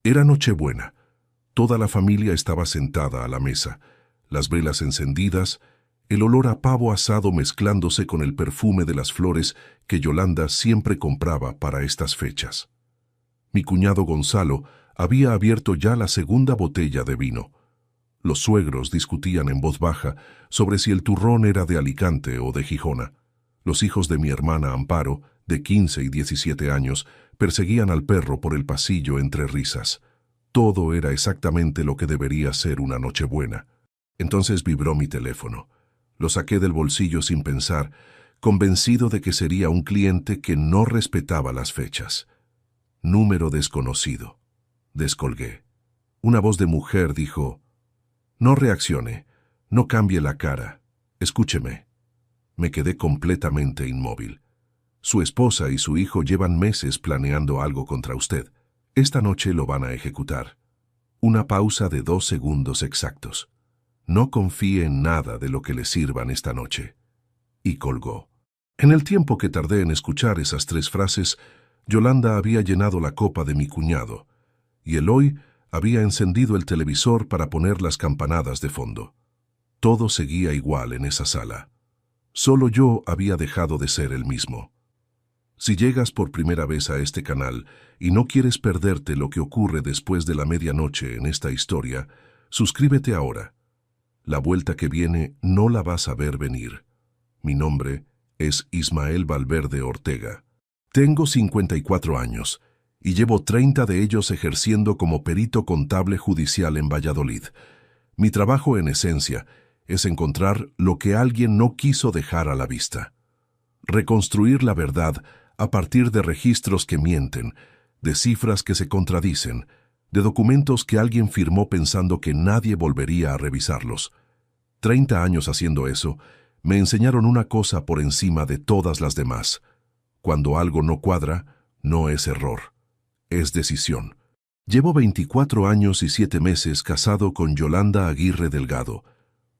Era Nochebuena. Toda la familia estaba sentada a la mesa, las velas encendidas, el olor a pavo asado mezclándose con el perfume de las flores que Yolanda siempre compraba para estas fechas. Mi cuñado Gonzalo había abierto ya la segunda botella de vino. Los suegros discutían en voz baja sobre si el turrón era de Alicante o de Gijona. Los hijos de mi hermana Amparo, de 15 y 17 años, perseguían al perro por el pasillo entre risas. Todo era exactamente lo que debería ser una Nochebuena. Entonces vibró mi teléfono. Lo saqué del bolsillo sin pensar, convencido de que sería un cliente que no respetaba las fechas. Número desconocido. Descolgué. Una voz de mujer dijo: «No reaccione, no cambie la cara, escúcheme». Me quedé completamente inmóvil. Su esposa y su hijo llevan meses planeando algo contra usted. Esta noche lo van a ejecutar. Una pausa de 2 segundos exactos. No confíe en nada de lo que le sirvan esta noche. Y colgó. En el tiempo que tardé en escuchar esas 3 frases, Yolanda había llenado la copa de mi cuñado, y Eloy había encendido el televisor para poner las campanadas de fondo. Todo seguía igual en esa sala. Solo yo había dejado de ser el mismo. Si llegas por primera vez a este canal y no quieres perderte lo que ocurre después de la medianoche en esta historia, suscríbete ahora. La vuelta que viene no la vas a ver venir. Mi nombre es Ismael Valverde Ortega. Tengo 54 años y llevo 30 de ellos ejerciendo como perito contable judicial en Valladolid. Mi trabajo, en esencia, es encontrar lo que alguien no quiso dejar a la vista. Reconstruir la verdad a partir de registros que mienten, de cifras que se contradicen, de documentos que alguien firmó pensando que nadie volvería a revisarlos. 30 años haciendo eso, me enseñaron una cosa por encima de todas las demás. Cuando algo no cuadra, no es error, es decisión. Llevo 24 años y 7 meses casado con Yolanda Aguirre Delgado,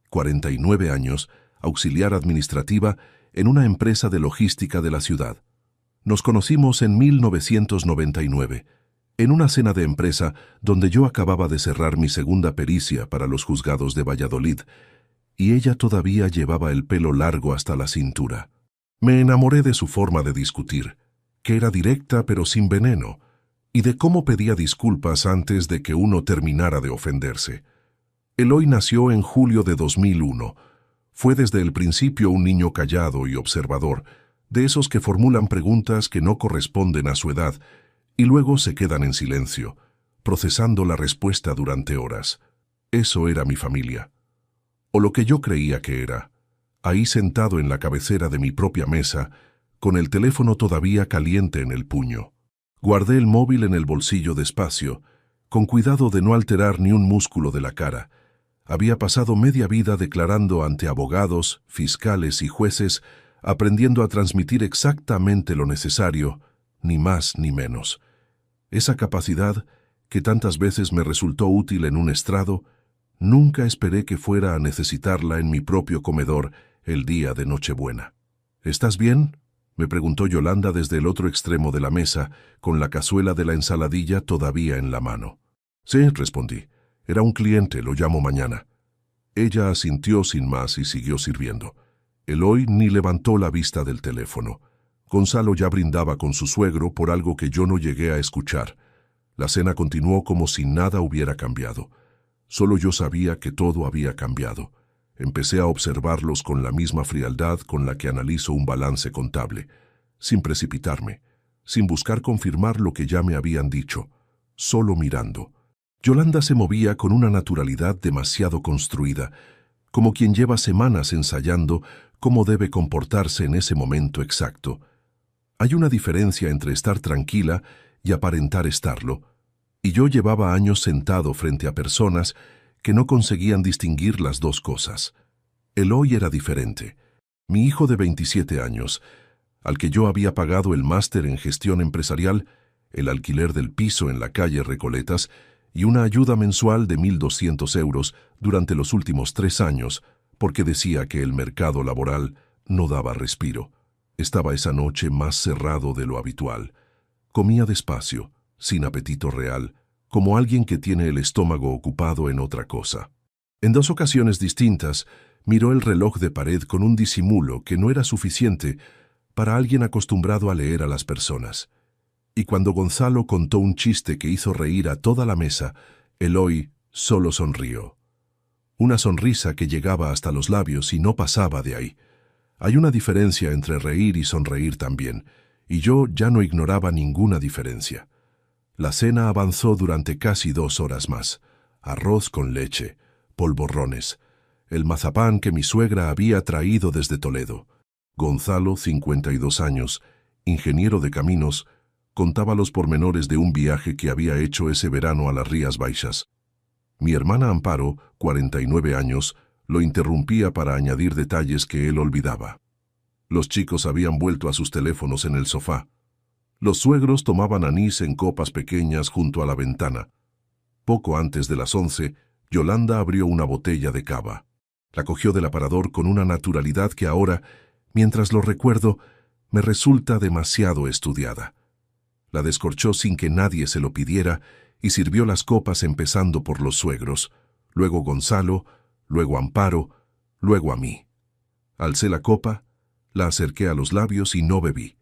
49 años, auxiliar administrativa en una empresa de logística de la ciudad. Nos conocimos en 1999, en una cena de empresa donde yo acababa de cerrar mi segunda pericia para los juzgados de Valladolid, y ella todavía llevaba el pelo largo hasta la cintura. Me enamoré de su forma de discutir, que era directa pero sin veneno, y de cómo pedía disculpas antes de que uno terminara de ofenderse. Eloy nació en julio de 2001. Fue desde el principio un niño callado y observador, de esos que formulan preguntas que no corresponden a su edad y luego se quedan en silencio, procesando la respuesta durante horas. Eso era mi familia. O lo que yo creía que era. Ahí sentado en la cabecera de mi propia mesa, con el teléfono todavía caliente en el puño. Guardé el móvil en el bolsillo despacio, con cuidado de no alterar ni un músculo de la cara. Había pasado media vida declarando ante abogados, fiscales y jueces, aprendiendo a transmitir exactamente lo necesario, ni más ni menos. Esa capacidad, que tantas veces me resultó útil en un estrado, nunca esperé que fuera a necesitarla en mi propio comedor el día de Nochebuena. «¿Estás bien?», me preguntó Yolanda desde el otro extremo de la mesa, con la cazuela de la ensaladilla todavía en la mano. «Sí», respondí. «Era un cliente, lo llamo mañana». Ella asintió sin más y siguió sirviendo. Eloy ni levantó la vista del teléfono. Gonzalo ya brindaba con su suegro por algo que yo no llegué a escuchar. La cena continuó como si nada hubiera cambiado. Solo yo sabía que todo había cambiado. Empecé a observarlos con la misma frialdad con la que analizo un balance contable, sin precipitarme, sin buscar confirmar lo que ya me habían dicho, solo mirando. Yolanda se movía con una naturalidad demasiado construida, como quien lleva semanas ensayando cómo debe comportarse en ese momento exacto. Hay una diferencia entre estar tranquila y aparentar estarlo, y yo llevaba años sentado frente a personas que no conseguían distinguir las dos cosas. Eloy era diferente. Mi hijo de 27 años, al que yo había pagado el máster en gestión empresarial, el alquiler del piso en la calle Recoletas y una ayuda mensual de 1.200 euros durante los últimos 3 años, porque decía que el mercado laboral no daba respiro. Estaba esa noche más cerrado de lo habitual. Comía despacio, sin apetito real, como alguien que tiene el estómago ocupado en otra cosa. En 2 ocasiones distintas, miró el reloj de pared con un disimulo que no era suficiente para alguien acostumbrado a leer a las personas. Y cuando Gonzalo contó un chiste que hizo reír a toda la mesa, Eloy solo sonrió. Una sonrisa que llegaba hasta los labios y no pasaba de ahí. Hay una diferencia entre reír y sonreír también, y yo ya no ignoraba ninguna diferencia. La cena avanzó durante casi 2 horas más. Arroz con leche, polvorrones, el mazapán que mi suegra había traído desde Toledo. Gonzalo, 52 años, ingeniero de caminos, contaba los pormenores de un viaje que había hecho ese verano a las Rías Baixas. Mi hermana Amparo, 49 años, lo interrumpía para añadir detalles que él olvidaba. Los chicos habían vuelto a sus teléfonos en el sofá. Los suegros tomaban anís en copas pequeñas junto a la ventana. Poco antes de las 11, Yolanda abrió una botella de cava. La cogió del aparador con una naturalidad que ahora, mientras lo recuerdo, me resulta demasiado estudiada. La descorchó sin que nadie se lo pidiera y sirvió las copas empezando por los suegros, luego Gonzalo, luego Amparo, luego a mí. Alcé la copa, la acerqué a los labios y no bebí.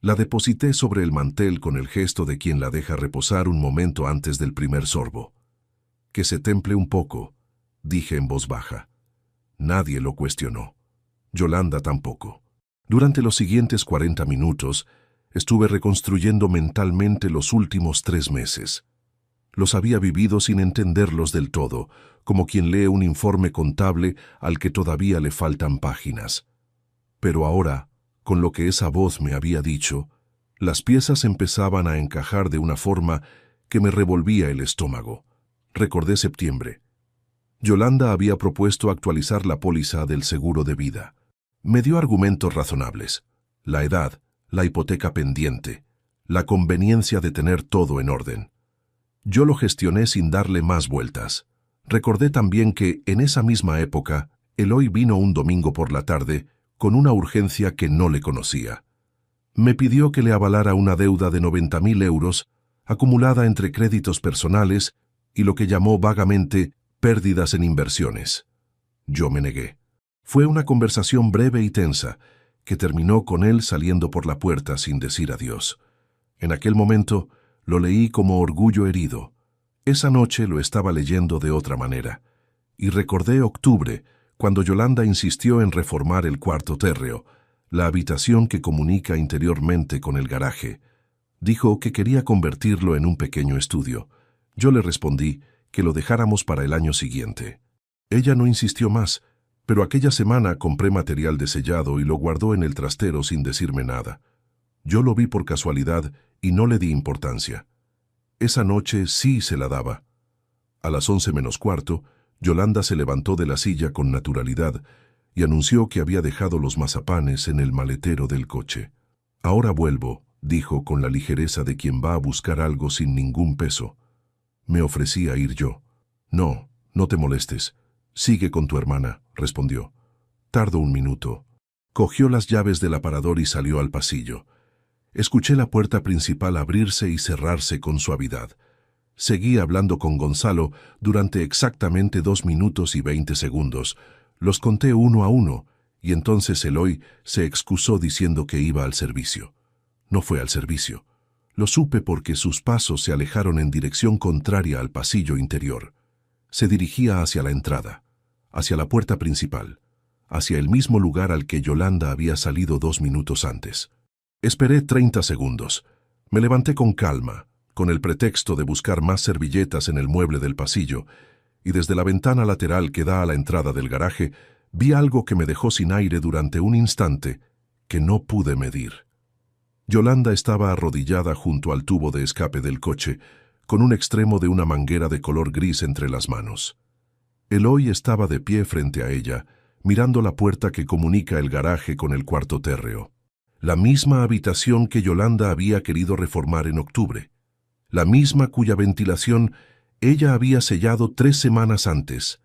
La deposité sobre el mantel con el gesto de quien la deja reposar un momento antes del primer sorbo. Que se temple un poco, dije en voz baja. Nadie lo cuestionó. Yolanda tampoco. Durante los siguientes 40 minutos, estuve reconstruyendo mentalmente los últimos 3 meses. Los había vivido sin entenderlos del todo, como quien lee un informe contable al que todavía le faltan páginas. Pero ahora, con lo que esa voz me había dicho, las piezas empezaban a encajar de una forma que me revolvía el estómago. Recordé septiembre. Yolanda había propuesto actualizar la póliza del seguro de vida. Me dio argumentos razonables: la edad, la hipoteca pendiente, la conveniencia de tener todo en orden. Yo lo gestioné sin darle más vueltas. Recordé también que, en esa misma época, Eloy vino un domingo por la tarde con una urgencia que no le conocía. Me pidió que le avalara una deuda de 90.000 euros, acumulada entre créditos personales y lo que llamó vagamente pérdidas en inversiones. Yo me negué. Fue una conversación breve y tensa, que terminó con él saliendo por la puerta sin decir adiós. En aquel momento lo leí como orgullo herido. Esa noche lo estaba leyendo de otra manera. Y recordé octubre, cuando Yolanda insistió en reformar el cuarto térreo, la habitación que comunica interiormente con el garaje. Dijo que quería convertirlo en un pequeño estudio. Yo le respondí que lo dejáramos para el año siguiente. Ella no insistió más, pero aquella semana compré material de sellado y lo guardó en el trastero sin decirme nada. Yo lo vi por casualidad y no le di importancia. Esa noche sí se la daba. A las 11 menos cuarto, Yolanda se levantó de la silla con naturalidad y anunció que había dejado los mazapanes en el maletero del coche. Ahora vuelvo, dijo con la ligereza de quien va a buscar algo sin ningún peso. Me ofrecí a ir yo. No, no te molestes. Sigue con tu hermana, respondió. Tardo un minuto. Cogió las llaves del aparador y salió al pasillo. Escuché la puerta principal abrirse y cerrarse con suavidad. Seguí hablando con Gonzalo durante exactamente 2 minutos y 20 segundos. Los conté uno a uno, y entonces Eloy se excusó diciendo que iba al servicio. No fue al servicio. Lo supe porque sus pasos se alejaron en dirección contraria al pasillo interior. Se dirigía hacia la entrada, hacia la puerta principal, hacia el mismo lugar al que Yolanda había salido 2 minutos antes. Esperé 30 segundos. Me levanté con calma, con el pretexto de buscar más servilletas en el mueble del pasillo, y desde la ventana lateral que da a la entrada del garaje, vi algo que me dejó sin aire durante un instante que no pude medir. Yolanda estaba arrodillada junto al tubo de escape del coche, con un extremo de una manguera de color gris entre las manos. Eloy estaba de pie frente a ella, mirando la puerta que comunica el garaje con el cuarto térreo. La misma habitación que Yolanda había querido reformar en octubre. La misma cuya ventilación ella había sellado 3 semanas antes.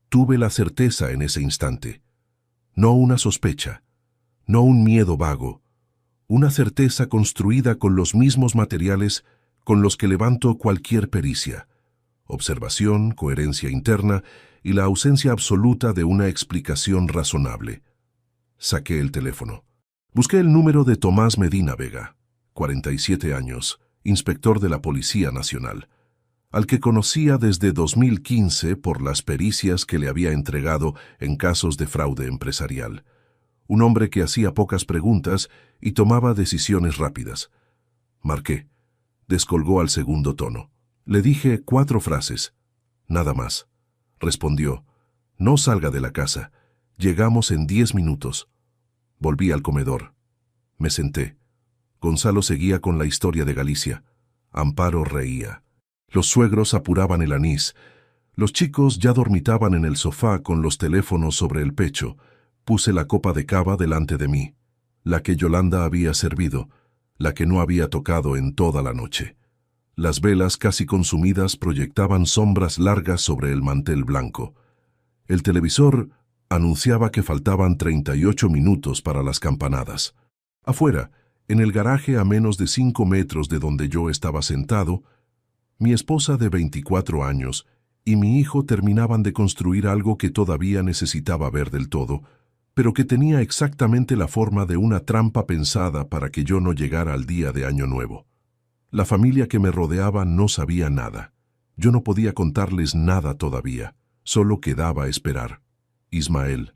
Tuve la certeza en ese instante. No una sospecha, no un miedo vago. Una certeza construida con los mismos materiales con los que levanto cualquier pericia: observación, coherencia interna y la ausencia absoluta de una explicación razonable. Saqué el teléfono. Busqué el número de Tomás Medina Vega, 47 años, inspector de la Policía Nacional, al que conocía desde 2015 por las pericias que le había entregado en casos de fraude empresarial. Un hombre que hacía pocas preguntas y tomaba decisiones rápidas. Marqué. Descolgó al segundo tono. Le dije 4 frases. Nada más. Respondió: no salga de la casa. Llegamos en 10 minutos. Volví al comedor. Me senté. Gonzalo seguía con la historia de Galicia. Amparo reía. Los suegros apuraban el anís. Los chicos ya dormitaban en el sofá con los teléfonos sobre el pecho. Puse la copa de cava delante de mí, la que Yolanda había servido, la que no había tocado en toda la noche. Las velas casi consumidas proyectaban sombras largas sobre el mantel blanco. El televisor anunciaba que faltaban 38 minutos para las campanadas. Afuera, en el garaje a menos de 5 metros de donde yo estaba sentado, mi esposa de 24 años y mi hijo terminaban de construir algo que todavía necesitaba ver del todo, pero que tenía exactamente la forma de una trampa pensada para que yo no llegara al día de Año Nuevo. La familia que me rodeaba no sabía nada. Yo no podía contarles nada todavía. Solo quedaba esperar. Ismael,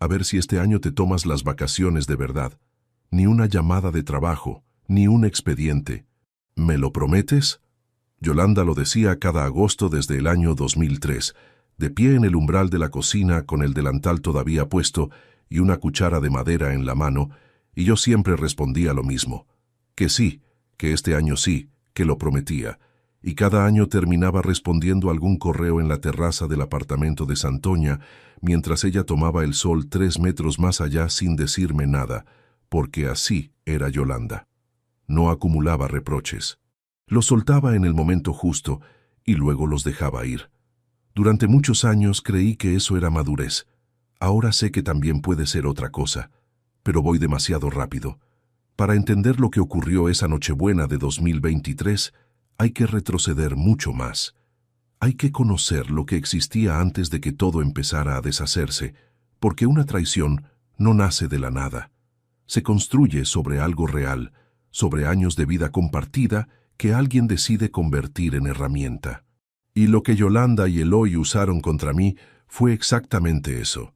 a ver si este año te tomas las vacaciones de verdad. Ni una llamada de trabajo, ni un expediente. ¿Me lo prometes? Yolanda lo decía cada agosto desde el año 2003, de pie en el umbral de la cocina con el delantal todavía puesto y una cuchara de madera en la mano, y yo siempre respondía lo mismo: que sí, que este año sí, que lo prometía, y cada año terminaba respondiendo algún correo en la terraza del apartamento de Santoña, mientras ella tomaba el sol 3 metros más allá sin decirme nada, porque así era Yolanda. No acumulaba reproches. Los soltaba en el momento justo y luego los dejaba ir. Durante muchos años creí que eso era madurez. Ahora sé que también puede ser otra cosa, pero voy demasiado rápido. Para entender lo que ocurrió esa Nochebuena de 2023, hay que retroceder mucho más. Hay que conocer lo que existía antes de que todo empezara a deshacerse, porque una traición no nace de la nada. Se construye sobre algo real, sobre años de vida compartida que alguien decide convertir en herramienta. Y lo que Yolanda y Eloy usaron contra mí fue exactamente eso.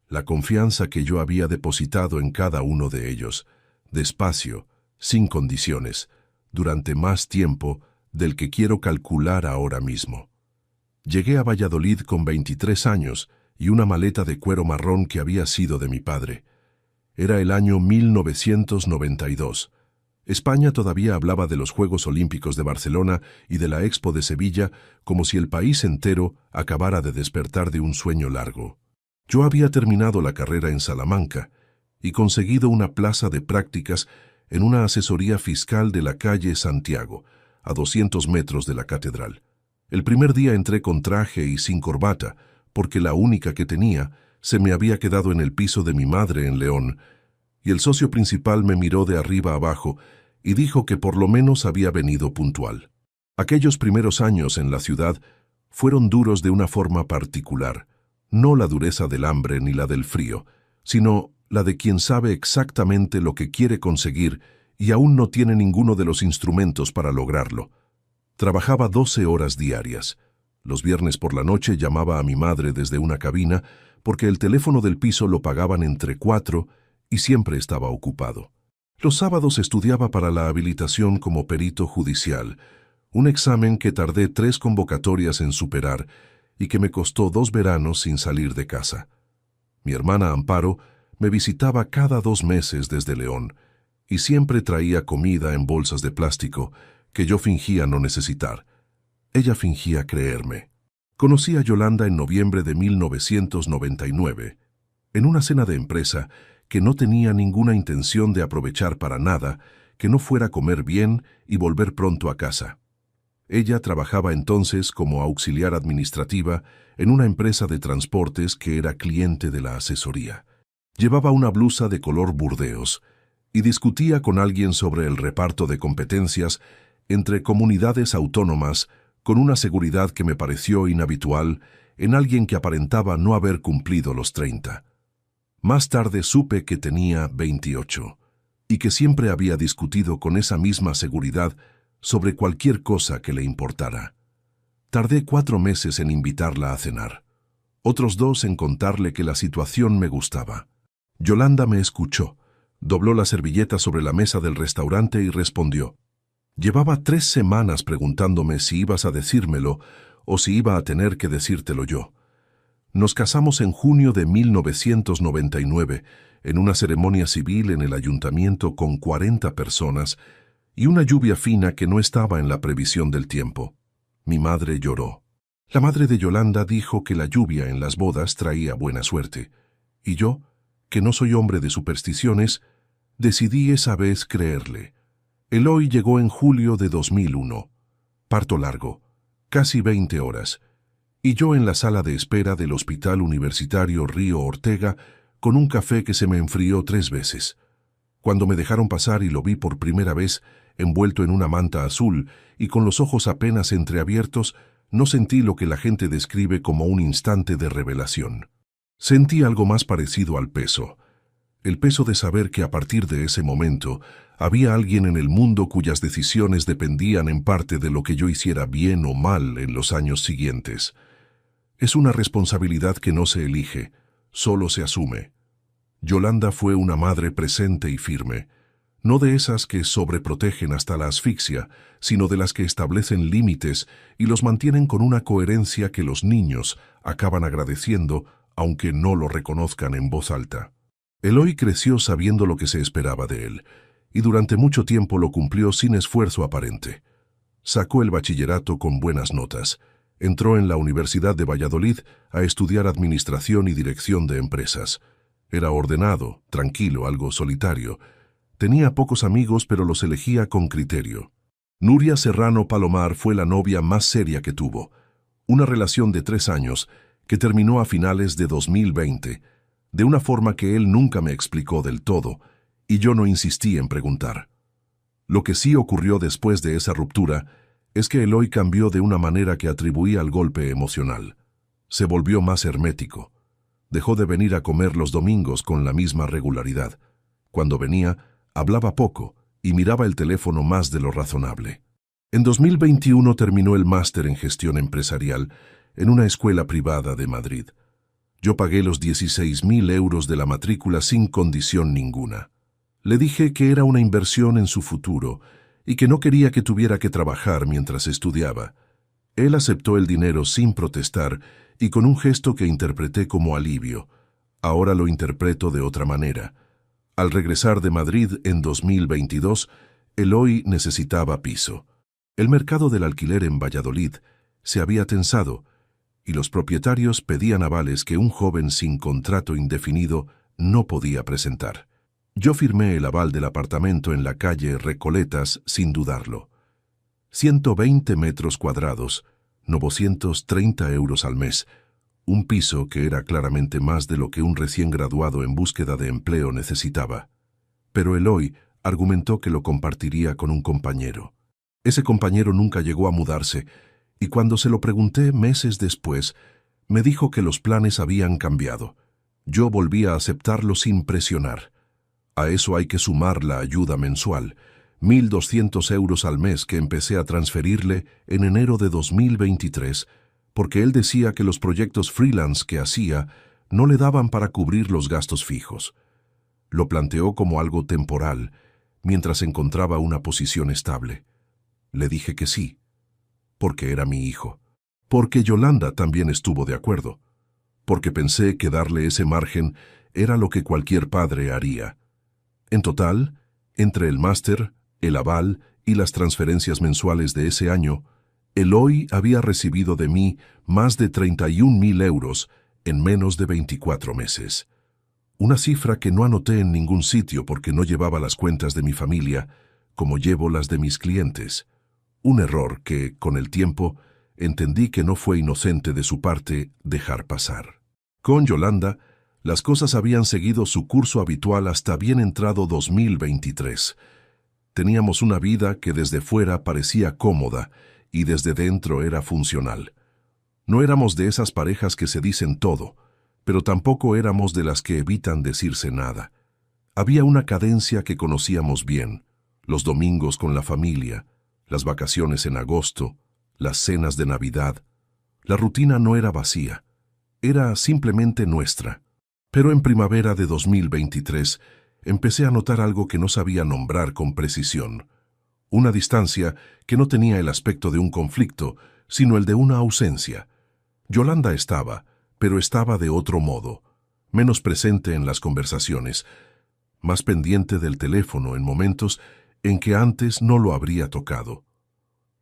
La confianza que yo había depositado en cada uno de ellos, despacio, sin condiciones, durante más tiempo del que quiero calcular ahora mismo. Llegué a Valladolid con 23 años y una maleta de cuero marrón que había sido de mi padre. Era el año 1992. España todavía hablaba de los Juegos Olímpicos de Barcelona y de la Expo de Sevilla como si el país entero acabara de despertar de un sueño largo. Yo había terminado la carrera en Salamanca y conseguido una plaza de prácticas en una asesoría fiscal de la calle Santiago, a 200 metros de la catedral. El primer día entré con traje y sin corbata, porque la única que tenía se me había quedado en el piso de mi madre en León, y el socio principal me miró de arriba abajo y dijo que por lo menos había venido puntual. Aquellos primeros años en la ciudad fueron duros de una forma particular, no la dureza del hambre ni la del frío, sino la de quien sabe exactamente lo que quiere conseguir y aún no tiene ninguno de los instrumentos para lograrlo. Trabajaba 12 horas diarias. Los viernes por la noche llamaba a mi madre desde una cabina porque el teléfono del piso lo pagaban entre 4 y siempre estaba ocupado. Los sábados estudiaba para la habilitación como perito judicial, un examen que tardé 3 convocatorias en superar y que me costó 2 veranos sin salir de casa. Mi hermana Amparo me visitaba cada 2 meses desde León y siempre traía comida en bolsas de plástico que yo fingía no necesitar. Ella fingía creerme. Conocí a Yolanda en noviembre de 1999, en una cena de empresa que no tenía ninguna intención de aprovechar para nada, que no fuera a comer bien y volver pronto a casa. Ella trabajaba entonces como auxiliar administrativa en una empresa de transportes que era cliente de la asesoría. Llevaba una blusa de color burdeos y discutía con alguien sobre el reparto de competencias entre comunidades autónomas, con una seguridad que me pareció inhabitual en alguien que aparentaba no haber cumplido los 30. Más tarde supe que tenía 28, y que siempre había discutido con esa misma seguridad sobre cualquier cosa que le importara. Tardé 4 meses en invitarla a cenar, otros 2 en contarle que la situación me gustaba. Yolanda me escuchó, dobló la servilleta sobre la mesa del restaurante y respondió. Llevaba 3 semanas preguntándome si ibas a decírmelo o si iba a tener que decírtelo yo. Nos casamos en junio de 1999, en una ceremonia civil en el ayuntamiento con 40 personas y una lluvia fina que no estaba en la previsión del tiempo. Mi madre lloró. La madre de Yolanda dijo que la lluvia en las bodas traía buena suerte, y yo, que no soy hombre de supersticiones, decidí esa vez creerle. Eloy llegó en julio de 2001. Parto largo, casi 20 horas, y yo en la sala de espera del Hospital Universitario Río Ortega con un café que se me enfrió 3 veces. Cuando me dejaron pasar y lo vi por primera vez, envuelto en una manta azul y con los ojos apenas entreabiertos, no sentí lo que la gente describe como un instante de revelación. Sentí algo más parecido al peso. El peso de saber que a partir de ese momento había alguien en el mundo cuyas decisiones dependían en parte de lo que yo hiciera bien o mal en los años siguientes. Es una responsabilidad que no se elige, solo se asume. Yolanda fue una madre presente y firme, no de esas que sobreprotegen hasta la asfixia, sino de las que establecen límites y los mantienen con una coherencia que los niños acaban agradeciendo, aunque no lo reconozcan en voz alta. Eloy creció sabiendo lo que se esperaba de él, y durante mucho tiempo lo cumplió sin esfuerzo aparente. Sacó el bachillerato con buenas notas. Entró en la Universidad de Valladolid a estudiar Administración y Dirección de Empresas. Era ordenado, tranquilo, algo solitario. Tenía pocos amigos, pero los elegía con criterio. Nuria Serrano Palomar fue la novia más seria que tuvo. Una relación de 3 años que terminó a finales de 2020, de una forma que él nunca me explicó del todo, y yo no insistí en preguntar. Lo que sí ocurrió después de esa ruptura es que Eloy cambió de una manera que atribuía al golpe emocional. Se volvió más hermético. Dejó de venir a comer los domingos con la misma regularidad. Cuando venía, hablaba poco y miraba el teléfono más de lo razonable. En 2021 terminó el máster en gestión empresarial en una escuela privada de Madrid. Yo pagué los 16.000 euros de la matrícula sin condición ninguna. Le dije que era una inversión en su futuro y que no quería que tuviera que trabajar mientras estudiaba. Él aceptó el dinero sin protestar y con un gesto que interpreté como alivio. Ahora lo interpreto de otra manera. Al regresar de Madrid en 2022, Eloy necesitaba piso. El mercado del alquiler en Valladolid se había tensado y los propietarios pedían avales que un joven sin contrato indefinido no podía presentar. Yo firmé el aval del apartamento en la calle Recoletas sin dudarlo. 120 metros cuadrados, 930 euros al mes, un piso que era claramente más de lo que un recién graduado en búsqueda de empleo necesitaba. Pero Eloy argumentó que lo compartiría con un compañero. Ese compañero nunca llegó a mudarse, y cuando se lo pregunté meses después, me dijo que los planes habían cambiado. Yo volví a aceptarlo sin presionar. A eso hay que sumar la ayuda mensual, 1.200 euros al mes que empecé a transferirle en enero de 2023, porque él decía que los proyectos freelance que hacía no le daban para cubrir los gastos fijos. Lo planteó como algo temporal, mientras encontraba una posición estable. Le dije que sí, porque era mi hijo, porque Yolanda también estuvo de acuerdo, porque pensé que darle ese margen era lo que cualquier padre haría. En total, entre el máster, el aval y las transferencias mensuales de ese año, Eloy había recibido de mí más de 31.000 euros en menos de 24 meses. Una cifra que no anoté en ningún sitio porque no llevaba las cuentas de mi familia, como llevo las de mis clientes. Un error que, con el tiempo, entendí que no fue inocente de su parte dejar pasar. Con Yolanda, las cosas habían seguido su curso habitual hasta bien entrado 2023. Teníamos una vida que desde fuera parecía cómoda y desde dentro era funcional. No éramos de esas parejas que se dicen todo, pero tampoco éramos de las que evitan decirse nada. Había una cadencia que conocíamos bien: los domingos con la familia, las vacaciones en agosto, las cenas de Navidad. La rutina no era vacía, era simplemente nuestra. Pero en primavera de 2023 empecé a notar algo que no sabía nombrar con precisión. Una distancia que no tenía el aspecto de un conflicto, sino el de una ausencia. Yolanda estaba, pero estaba de otro modo, menos presente en las conversaciones, más pendiente del teléfono en momentos en que antes no lo habría tocado.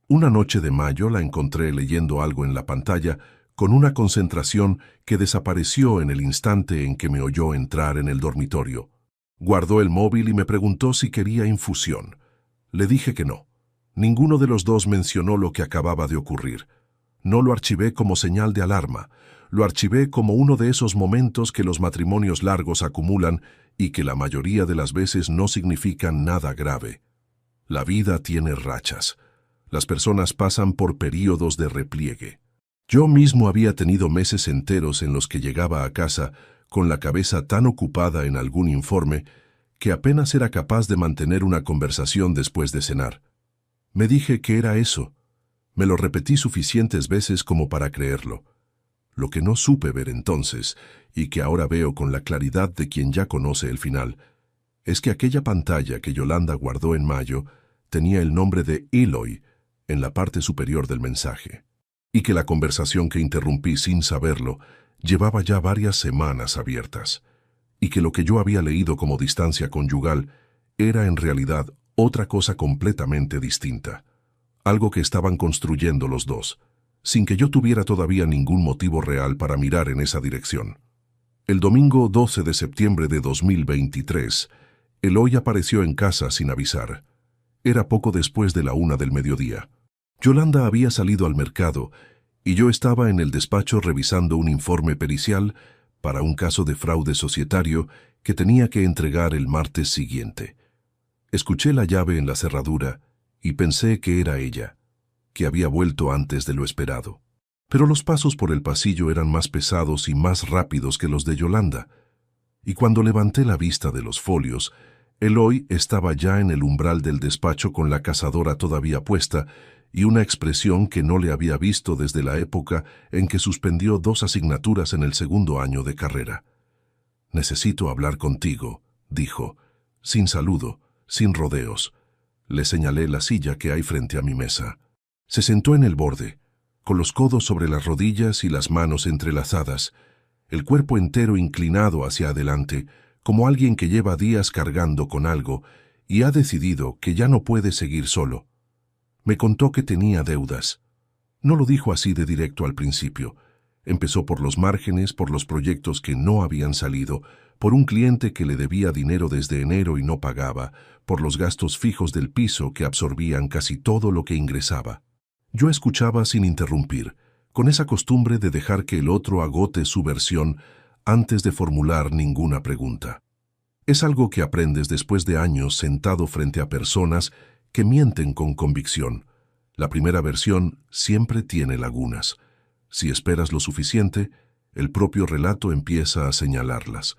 Una noche de mayo la encontré leyendo algo en la pantalla con una concentración que desapareció en el instante en que me oyó entrar en el dormitorio. Guardó el móvil y me preguntó si quería infusión. Le dije que no. Ninguno de los dos mencionó lo que acababa de ocurrir. No lo archivé como señal de alarma. Lo archivé como uno de esos momentos que los matrimonios largos acumulan y que la mayoría de las veces no significan nada grave. La vida tiene rachas. Las personas pasan por períodos de repliegue. Yo mismo había tenido meses enteros en los que llegaba a casa con la cabeza tan ocupada en algún informe que apenas era capaz de mantener una conversación después de cenar. Me dije que era eso. Me lo repetí suficientes veces como para creerlo. Lo que no supe ver entonces, y que ahora veo con la claridad de quien ya conoce el final, es que aquella pantalla que Yolanda guardó en mayo tenía el nombre de Eloy en la parte superior del mensaje, y que la conversación que interrumpí sin saberlo llevaba ya varias semanas abiertas, y que lo que yo había leído como distancia conyugal era en realidad otra cosa completamente distinta, algo que estaban construyendo los dos, sin que yo tuviera todavía ningún motivo real para mirar en esa dirección. El domingo 12 de septiembre de 2023, Eloy apareció en casa sin avisar. Era poco después de la 1 del mediodía. Yolanda había salido al mercado y yo estaba en el despacho revisando un informe pericial para un caso de fraude societario que tenía que entregar el martes siguiente. Escuché la llave en la cerradura y pensé que era ella, que había vuelto antes de lo esperado. Pero los pasos por el pasillo eran más pesados y más rápidos que los de Yolanda, y cuando levanté la vista de los folios, Eloy estaba ya en el umbral del despacho con la cazadora todavía puesta y una expresión que no le había visto desde la época en que suspendió 2 asignaturas en el segundo año de carrera. «Necesito hablar contigo», dijo, sin saludo, sin rodeos. Le señalé la silla que hay frente a mi mesa. Se sentó en el borde, con los codos sobre las rodillas y las manos entrelazadas, el cuerpo entero inclinado hacia adelante, como alguien que lleva días cargando con algo y ha decidido que ya no puede seguir solo. Me contó que tenía deudas. No lo dijo así de directo al principio. Empezó por los márgenes, por los proyectos que no habían salido, por un cliente que le debía dinero desde enero y no pagaba, por los gastos fijos del piso que absorbían casi todo lo que ingresaba. Yo escuchaba sin interrumpir, con esa costumbre de dejar que el otro agote su versión antes de formular ninguna pregunta. Es algo que aprendes después de años sentado frente a personas que mienten con convicción. La primera versión siempre tiene lagunas. Si esperas lo suficiente, el propio relato empieza a señalarlas.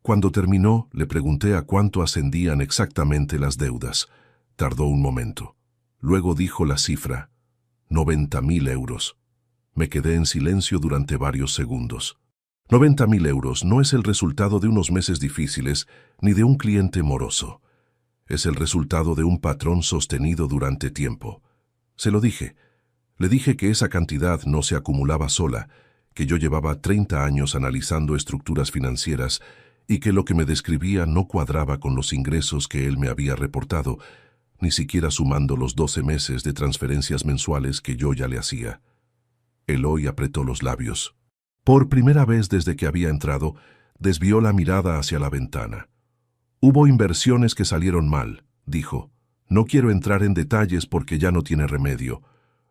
Cuando terminó, le pregunté a cuánto ascendían exactamente las deudas. Tardó un momento. Luego dijo la cifra: 90.000 euros. Me quedé en silencio durante varios segundos. 90.000 euros no es el resultado de unos meses difíciles ni de un cliente moroso. Es el resultado de un patrón sostenido durante tiempo. Se lo dije. Le dije que esa cantidad no se acumulaba sola, que yo llevaba 30 años analizando estructuras financieras y que lo que me describía no cuadraba con los ingresos que él me había reportado, ni siquiera sumando los 12 meses de transferencias mensuales que yo ya le hacía. Eloy apretó los labios. Por primera vez desde que había entrado, desvió la mirada hacia la ventana. «Hubo inversiones que salieron mal», dijo. «No quiero entrar en detalles porque ya no tiene remedio.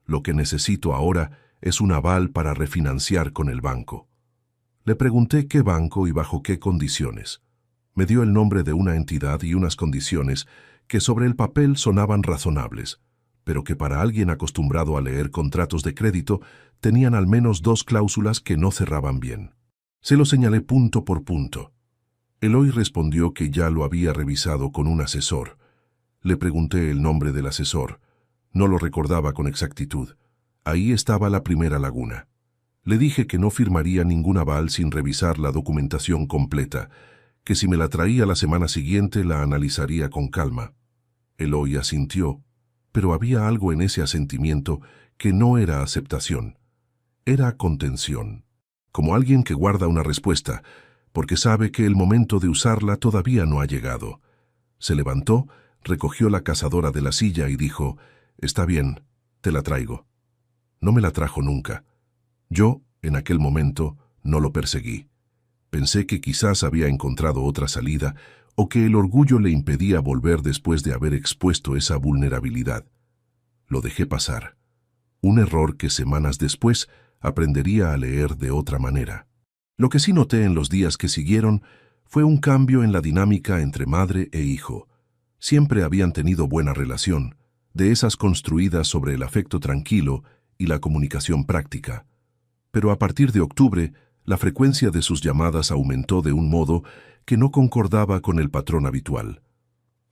Lo que necesito ahora es un aval para refinanciar con el banco». Le pregunté qué banco y bajo qué condiciones. Me dio el nombre de una entidad y unas condiciones que sobre el papel sonaban razonables, pero que para alguien acostumbrado a leer contratos de crédito tenían al menos 2 cláusulas que no cerraban bien. Se lo señalé punto por punto. Eloy respondió que ya lo había revisado con un asesor. Le pregunté el nombre del asesor. No lo recordaba con exactitud. Ahí estaba la primera laguna. Le dije que no firmaría ningún aval sin revisar la documentación completa, que si me la traía la semana siguiente la analizaría con calma. Eloy asintió, pero había algo en ese asentimiento que no era aceptación. Era contención, como alguien que guarda una respuesta, porque sabe que el momento de usarla todavía no ha llegado. Se levantó, recogió la cazadora de la silla y dijo: «Está bien, te la traigo». No me la trajo nunca. Yo, en aquel momento, no lo perseguí. Pensé que quizás había encontrado otra salida o que el orgullo le impedía volver después de haber expuesto esa vulnerabilidad. Lo dejé pasar. Un error que semanas después aprendería a leer de otra manera. Lo que sí noté en los días que siguieron fue un cambio en la dinámica entre madre e hijo. Siempre habían tenido buena relación, de esas construidas sobre el afecto tranquilo y la comunicación práctica. Pero a partir de octubre, la frecuencia de sus llamadas aumentó de un modo que no concordaba con el patrón habitual.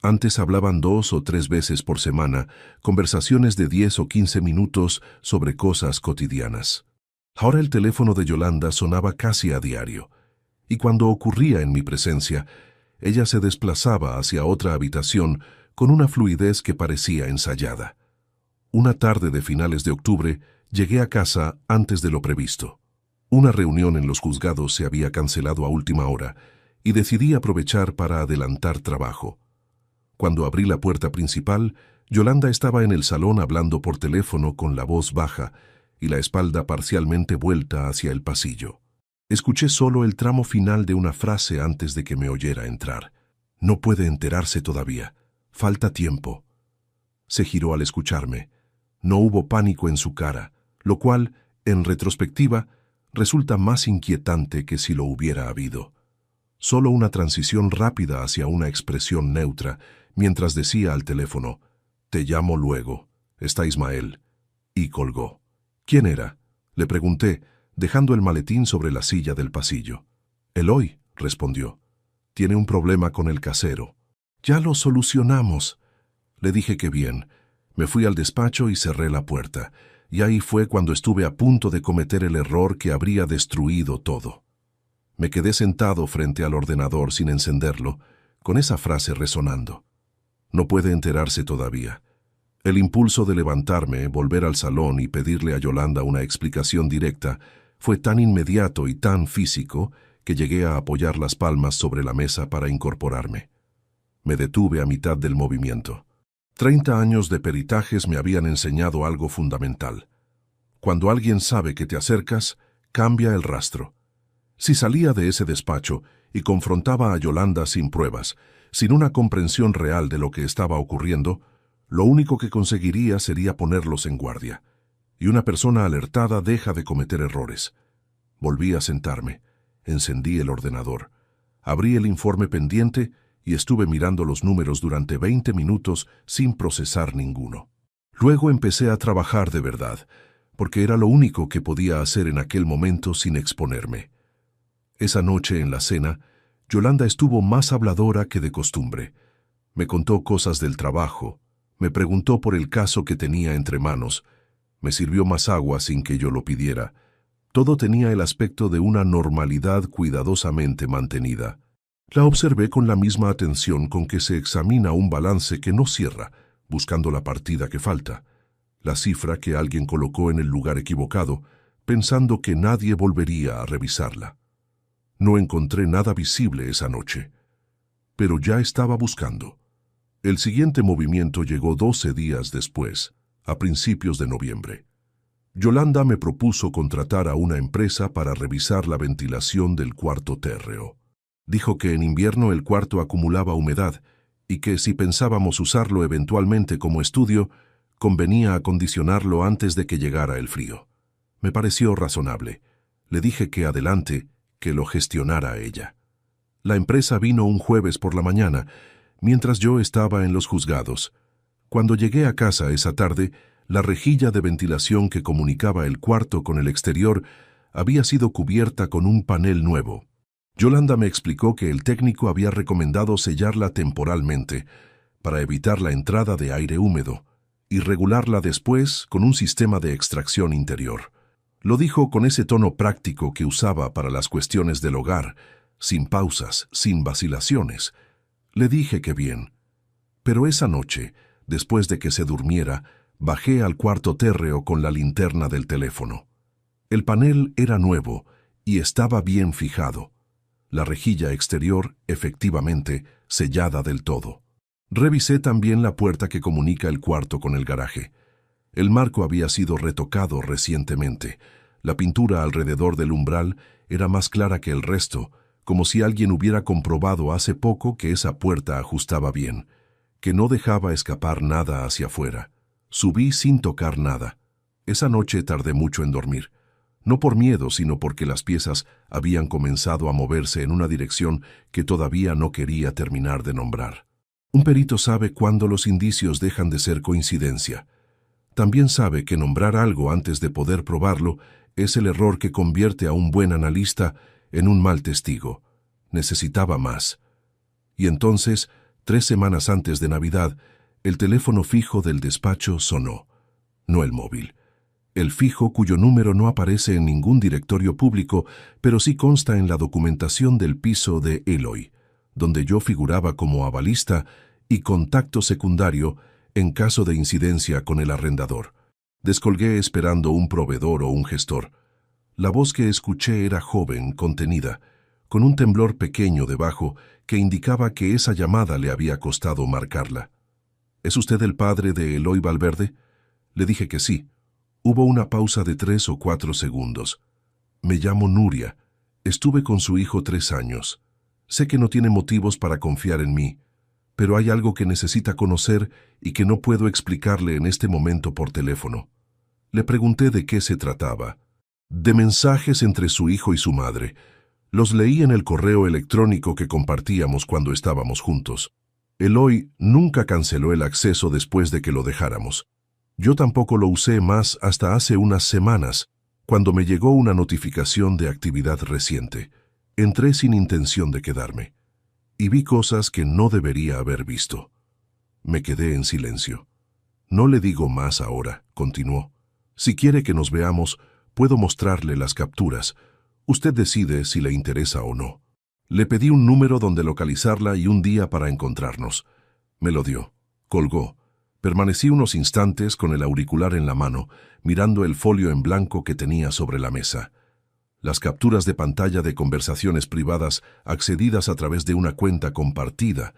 Antes hablaban 2 o 3 veces por semana, conversaciones de 10 o 15 minutos sobre cosas cotidianas. Ahora el teléfono de Yolanda sonaba casi a diario, y cuando ocurría en mi presencia, ella se desplazaba hacia otra habitación con una fluidez que parecía ensayada. Una tarde de finales de octubre, llegué a casa antes de lo previsto. Una reunión en los juzgados se había cancelado a última hora, y decidí aprovechar para adelantar trabajo. Cuando abrí la puerta principal, Yolanda estaba en el salón hablando por teléfono con la voz baja y la espalda parcialmente vuelta hacia el pasillo. Escuché solo el tramo final de una frase antes de que me oyera entrar. «No puede enterarse todavía. Falta tiempo». Se giró al escucharme. No hubo pánico en su cara, lo cual, en retrospectiva, resulta más inquietante que si lo hubiera habido. Solo una transición rápida hacia una expresión neutra, mientras decía al teléfono: «Te llamo luego. Está Ismael». Y colgó. «¿Quién era?», le pregunté, dejando el maletín sobre la silla del pasillo. «Eloy», respondió. «Tiene un problema con el casero». «Ya lo solucionamos». Le dije que bien. Me fui al despacho y cerré la puerta, y ahí fue cuando estuve a punto de cometer el error que habría destruido todo. Me quedé sentado frente al ordenador sin encenderlo, con esa frase resonando. No puede enterarse todavía. El impulso de levantarme, volver al salón y pedirle a Yolanda una explicación directa fue tan inmediato y tan físico que llegué a apoyar las palmas sobre la mesa para incorporarme. Me detuve a mitad del movimiento. 30 años de peritajes me habían enseñado algo fundamental. Cuando alguien sabe que te acercas, cambia el rastro. Si salía de ese despacho y confrontaba a Yolanda sin pruebas, sin una comprensión real de lo que estaba ocurriendo, lo único que conseguiría sería ponerlos en guardia. Y una persona alertada deja de cometer errores. Volví a sentarme, encendí el ordenador, abrí el informe pendiente y estuve mirando los números durante 20 minutos sin procesar ninguno. Luego empecé a trabajar de verdad, porque era lo único que podía hacer en aquel momento sin exponerme. Esa noche en la cena, Yolanda estuvo más habladora que de costumbre. Me contó cosas del trabajo, me preguntó por el caso que tenía entre manos, me sirvió más agua sin que yo lo pidiera. Todo tenía el aspecto de una normalidad cuidadosamente mantenida. La observé con la misma atención con que se examina un balance que no cierra, buscando la partida que falta, la cifra que alguien colocó en el lugar equivocado, pensando que nadie volvería a revisarla. No encontré nada visible esa noche, pero ya estaba buscando. El siguiente movimiento llegó 12 días después, a principios de noviembre. Yolanda me propuso contratar a una empresa para revisar la ventilación del cuarto térreo. Dijo que en invierno el cuarto acumulaba humedad y que si pensábamos usarlo eventualmente como estudio, convenía acondicionarlo antes de que llegara el frío. Me pareció razonable. Le dije que adelante, que lo gestionara ella. La empresa vino un jueves por la mañana, mientras yo estaba en los juzgados. Cuando llegué a casa esa tarde, la rejilla de ventilación que comunicaba el cuarto con el exterior había sido cubierta con un panel nuevo. Yolanda me explicó que el técnico había recomendado sellarla temporalmente para evitar la entrada de aire húmedo y regularla después con un sistema de extracción interior. Lo dijo con ese tono práctico que usaba para las cuestiones del hogar, sin pausas, sin vacilaciones. Le dije que bien. Pero esa noche, después de que se durmiera, bajé al cuarto térreo con la linterna del teléfono. El panel era nuevo y estaba bien fijado. La rejilla exterior, efectivamente, sellada del todo. Revisé también la puerta que comunica el cuarto con el garaje. El marco había sido retocado recientemente. La pintura alrededor del umbral era más clara que el resto, como si alguien hubiera comprobado hace poco que esa puerta ajustaba bien, que no dejaba escapar nada hacia afuera. Subí sin tocar nada. Esa noche tardé mucho en dormir. No por miedo, sino porque las piezas habían comenzado a moverse en una dirección que todavía no quería terminar de nombrar. Un perito sabe cuándo los indicios dejan de ser coincidencia. También sabe que nombrar algo antes de poder probarlo es el error que convierte a un buen analista en un mal testigo. Necesitaba más. Y entonces, 3 semanas antes de Navidad, el teléfono fijo del despacho sonó. No el móvil. El fijo cuyo número no aparece en ningún directorio público, pero sí consta en la documentación del piso de Eloy, donde yo figuraba como avalista y contacto secundario en caso de incidencia con el arrendador. Descolgué esperando un proveedor o un gestor. La voz que escuché era joven, contenida, con un temblor pequeño debajo que indicaba que esa llamada le había costado marcarla. ¿Es usted el padre de Eloy Valverde? Le dije que sí. Hubo una pausa de 3 o 4 segundos. Me llamo Nuria. Estuve con su hijo 3 años. Sé que no tiene motivos para confiar en mí, pero hay algo que necesita conocer y que no puedo explicarle en este momento por teléfono. Le pregunté de qué se trataba. De mensajes entre su hijo y su madre. Los leí en el correo electrónico que compartíamos cuando estábamos juntos. Eloy nunca canceló el acceso después de que lo dejáramos. Yo tampoco lo usé más hasta hace unas semanas, cuando me llegó una notificación de actividad reciente. Entré sin intención de quedarme, y vi cosas que no debería haber visto. Me quedé en silencio. No le digo más ahora, continuó. Si quiere que nos veamos, puedo mostrarle las capturas. Usted decide si le interesa o no. Le pedí un número donde localizarla y un día para encontrarnos. Me lo dio. Colgó. Permanecí unos instantes con el auricular en la mano, mirando el folio en blanco que tenía sobre la mesa. Las capturas de pantalla de conversaciones privadas accedidas a través de una cuenta compartida,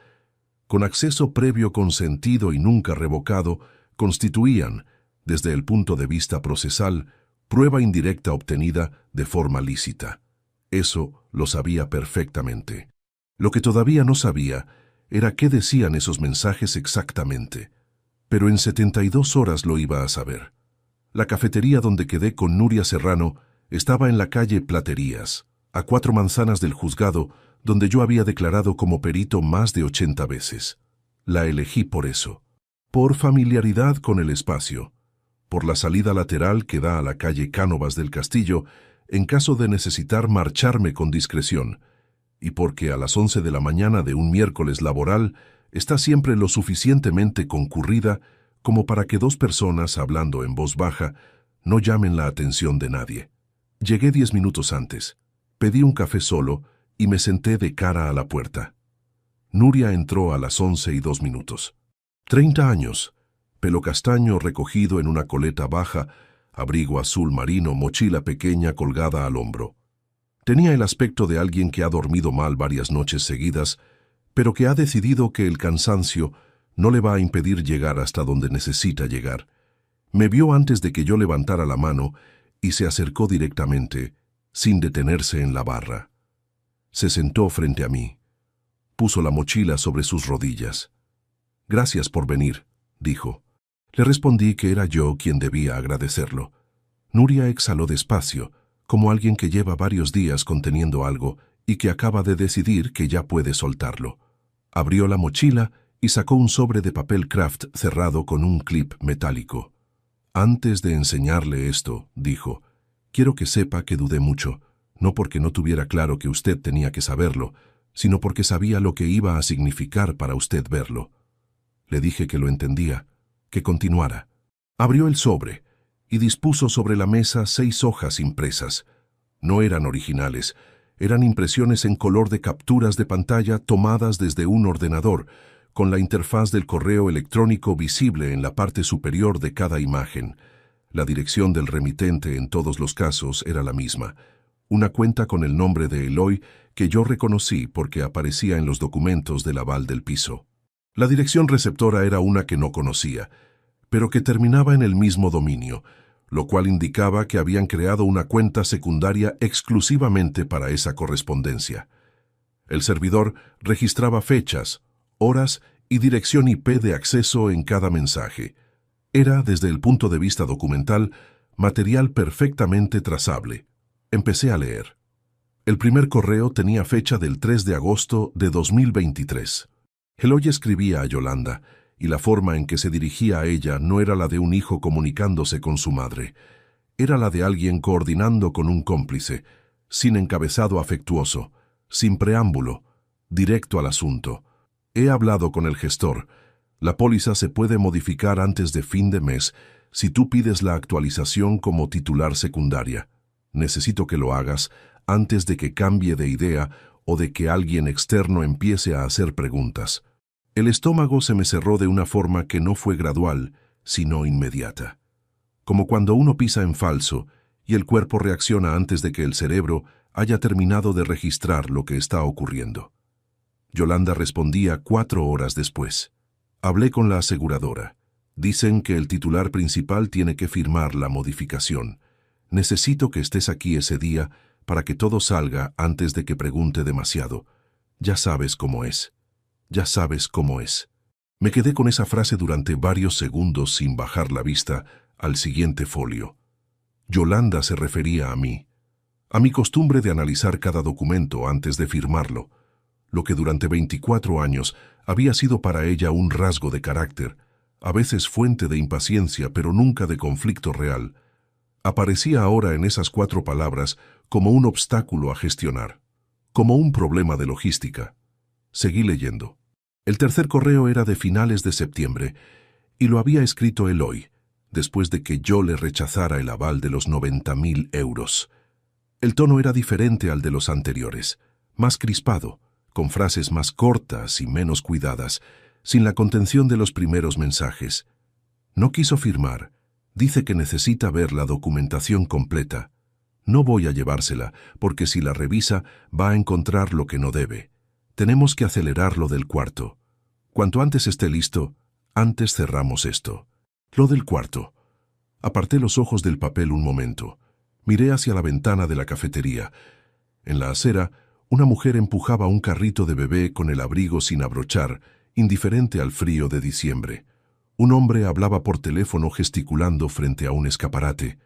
con acceso previo consentido y nunca revocado, constituían, desde el punto de vista procesal, prueba indirecta obtenida de forma lícita. Eso lo sabía perfectamente. Lo que todavía no sabía era qué decían esos mensajes exactamente. Pero en 72 horas lo iba a saber. La cafetería donde quedé con Nuria Serrano estaba en la calle Platerías, a 4 manzanas del juzgado, donde yo había declarado como perito más de 80 veces. La elegí por eso, por familiaridad con el espacio, por la salida lateral que da a la calle Cánovas del Castillo, en caso de necesitar marcharme con discreción, y porque a las 11 de la mañana de un miércoles laboral está siempre lo suficientemente concurrida como para que 2 personas, hablando en voz baja, no llamen la atención de nadie. Llegué 10 minutos antes, pedí un café solo y me senté de cara a la puerta. Nuria entró a las 11:02. 30 años, pelo castaño recogido en una coleta baja, abrigo azul marino, mochila pequeña colgada al hombro. Tenía el aspecto de alguien que ha dormido mal varias noches seguidas, pero que ha decidido que el cansancio no le va a impedir llegar hasta donde necesita llegar. Me vio antes de que yo levantara la mano y se acercó directamente, sin detenerse en la barra. Se sentó frente a mí. Puso la mochila sobre sus rodillas. «Gracias por venir», dijo. Le respondí que era yo quien debía agradecerlo. Nuria exhaló despacio, como alguien que lleva varios días conteniendo algo y que acaba de decidir que ya puede soltarlo. Abrió la mochila y sacó un sobre de papel craft cerrado con un clip metálico. Antes de enseñarle esto, dijo, quiero que sepa que dudé mucho, no porque no tuviera claro que usted tenía que saberlo, sino porque sabía lo que iba a significar para usted verlo. Le dije que lo entendía, que continuara. Abrió el sobre y dispuso sobre la mesa 6 hojas impresas. No eran originales, eran impresiones en color de capturas de pantalla tomadas desde un ordenador, con la interfaz del correo electrónico visible en la parte superior de cada imagen. La dirección del remitente en todos los casos era la misma. Una cuenta con el nombre de Eloy que yo reconocí porque aparecía en los documentos del aval del piso. La dirección receptora era una que no conocía, pero que terminaba en el mismo dominio, lo cual indicaba que habían creado una cuenta secundaria exclusivamente para esa correspondencia. El servidor registraba fechas, horas y dirección IP de acceso en cada mensaje. Era, desde el punto de vista documental, material perfectamente trazable. Empecé a leer. El primer correo tenía fecha del 3 de agosto de 2023. Eloy escribía a Yolanda, y la forma en que se dirigía a ella no era la de un hijo comunicándose con su madre. Era la de alguien coordinando con un cómplice, sin encabezado afectuoso, sin preámbulo, directo al asunto. He hablado con el gestor. La póliza se puede modificar antes de fin de mes si tú pides la actualización como titular secundaria. Necesito que lo hagas antes de que cambie de idea o de que alguien externo empiece a hacer preguntas. El estómago se me cerró de una forma que no fue gradual, sino inmediata. Como cuando uno pisa en falso y el cuerpo reacciona antes de que el cerebro haya terminado de registrar lo que está ocurriendo. Yolanda respondía 4 horas después. Hablé con la aseguradora. Dicen que el titular principal tiene que firmar la modificación. Necesito que estés aquí ese día para que todo salga antes de que pregunte demasiado. Ya sabes cómo es. Ya sabes cómo es. Me quedé con esa frase durante varios segundos sin bajar la vista al siguiente folio. Yolanda se refería a mí, a mi costumbre de analizar cada documento antes de firmarlo, lo que durante 24 años había sido para ella un rasgo de carácter, a veces fuente de impaciencia pero nunca de conflicto real. Aparecía ahora en esas 4 palabras como un obstáculo a gestionar, como un problema de logística. Seguí leyendo. El tercer correo era de finales de septiembre y lo había escrito Eloy, después de que yo le rechazara el aval de los 90.000 euros. El tono era diferente al de los anteriores, más crispado, con frases más cortas y menos cuidadas, sin la contención de los primeros mensajes. No quiso firmar. Dice que necesita ver la documentación completa. No voy a llevársela, porque si la revisa va a encontrar lo que no debe. Tenemos que acelerar lo del cuarto. Cuanto antes esté listo, antes cerramos esto. Lo del cuarto. Aparté los ojos del papel un momento. Miré hacia la ventana de la cafetería. En la acera, una mujer empujaba un carrito de bebé con el abrigo sin abrochar, indiferente al frío de diciembre. Un hombre hablaba por teléfono gesticulando frente a un escaparate.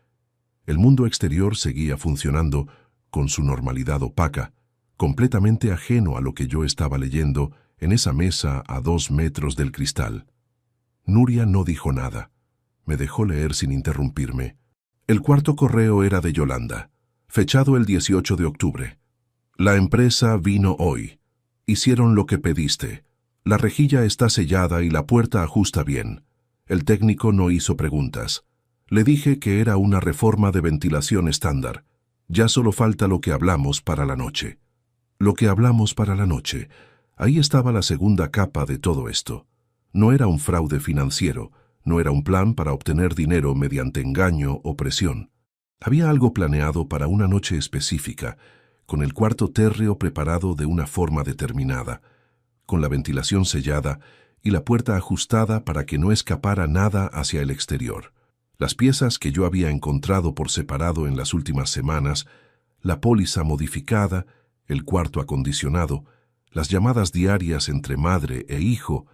El mundo exterior seguía funcionando con su normalidad opaca, completamente ajeno a lo que yo estaba leyendo en esa mesa a 2 metros del cristal. Nuria no dijo nada. Me dejó leer sin interrumpirme. El cuarto correo era de Yolanda, fechado el 18 de octubre. La empresa vino hoy. Hicieron lo que pediste. La rejilla está sellada y la puerta ajusta bien. El técnico no hizo preguntas. Le dije que era una reforma de ventilación estándar. Ya solo falta lo que hablamos para la noche. Lo que hablamos para la noche. Ahí estaba la segunda capa de todo esto. No era un fraude financiero, no era un plan para obtener dinero mediante engaño o presión. Había algo planeado para una noche específica, con el cuarto térreo preparado de una forma determinada, con la ventilación sellada y la puerta ajustada para que no escapara nada hacia el exterior. Las piezas que yo había encontrado por separado en las últimas semanas, la póliza modificada, el cuarto acondicionado, las llamadas diarias entre madre e hijo,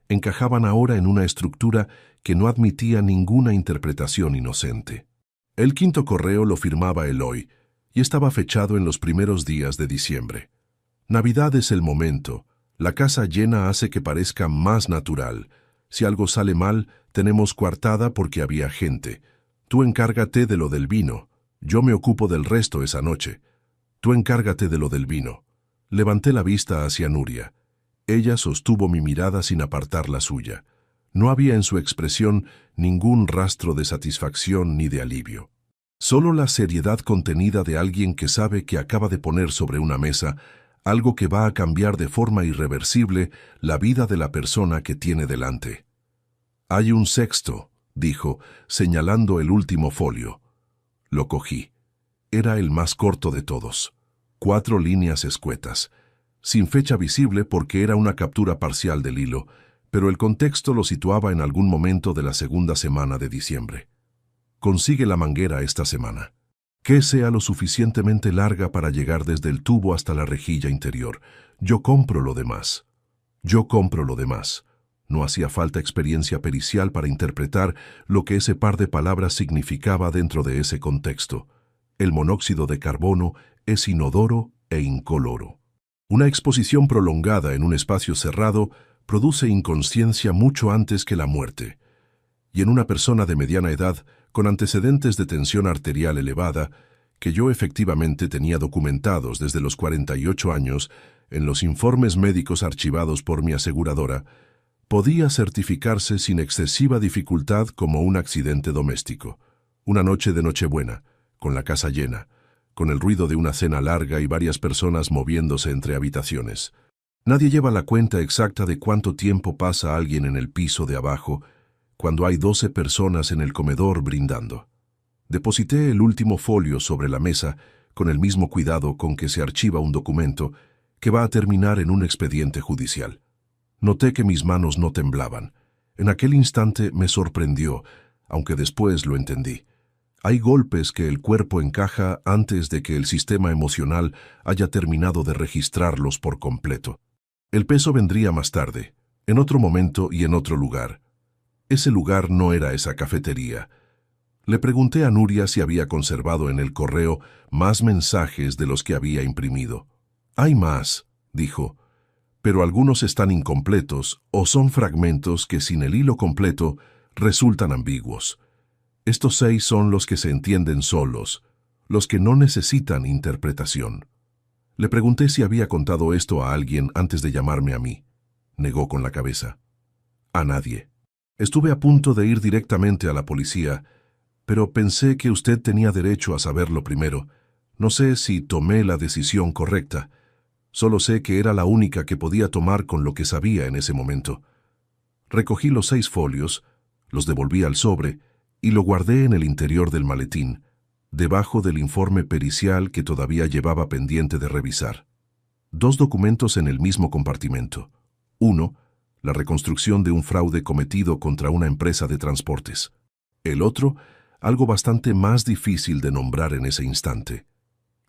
encajaban ahora en una estructura que no admitía ninguna interpretación inocente. El quinto correo lo firmaba Eloy y estaba fechado en los primeros días de diciembre. Navidad es el momento, La casa llena hace que parezca más natural. Si algo sale mal, tenemos coartada porque había gente. Tú encárgate de lo del vino. Yo me ocupo del resto esa noche. Tú encárgate de lo del vino. Levanté la vista hacia Nuria. Ella sostuvo mi mirada sin apartar la suya. No había en su expresión ningún rastro de satisfacción ni de alivio. Solo la seriedad contenida de alguien que sabe que acaba de poner sobre una mesa algo que va a cambiar de forma irreversible la vida de la persona que tiene delante. «Hay un sexto», dijo, señalando el último folio. Lo cogí. Era el más corto de todos. 4 líneas escuetas, sin fecha visible porque era una captura parcial del hilo, pero el contexto lo situaba en algún momento de la segunda semana de diciembre. Consigue la manguera esta semana. Que sea lo suficientemente larga para llegar desde el tubo hasta la rejilla interior. Yo compro lo demás. Yo compro lo demás. No hacía falta experiencia pericial para interpretar lo que ese par de palabras significaba dentro de ese contexto. El monóxido de carbono es inodoro e incoloro. Una exposición prolongada en un espacio cerrado produce inconsciencia mucho antes que la muerte. Y en una persona de mediana edad, con antecedentes de tensión arterial elevada, que yo efectivamente tenía documentados desde los 48 años en los informes médicos archivados por mi aseguradora, podía certificarse sin excesiva dificultad como un accidente doméstico. Una noche de Nochebuena, con la casa llena, con el ruido de una cena larga y varias personas moviéndose entre habitaciones. Nadie lleva la cuenta exacta de cuánto tiempo pasa alguien en el piso de abajo cuando hay 12 personas en el comedor brindando. Deposité el último folio sobre la mesa con el mismo cuidado con que se archiva un documento que va a terminar en un expediente judicial. Noté que mis manos no temblaban. En aquel instante me sorprendió, aunque después lo entendí. Hay golpes que el cuerpo encaja antes de que el sistema emocional haya terminado de registrarlos por completo. El peso vendría más tarde, en otro momento y en otro lugar. Ese lugar no era esa cafetería. Le pregunté a Nuria si había conservado en el correo más mensajes de los que había imprimido. «Hay más», dijo, «pero algunos están incompletos o son fragmentos que sin el hilo completo resultan ambiguos. Estos 6 son los que se entienden solos, los que no necesitan interpretación». Le pregunté si había contado esto a alguien antes de llamarme a mí. Negó con la cabeza. «A nadie. Estuve a punto de ir directamente a la policía, pero pensé que usted tenía derecho a saberlo primero. No sé si tomé la decisión correcta. Solo sé que era la única que podía tomar con lo que sabía en ese momento». Recogí los 6 folios, los devolví al sobre y lo guardé en el interior del maletín, debajo del informe pericial que todavía llevaba pendiente de revisar. 2 documentos en el mismo compartimento. Uno, la reconstrucción de un fraude cometido contra una empresa de transportes. El otro, algo bastante más difícil de nombrar en ese instante.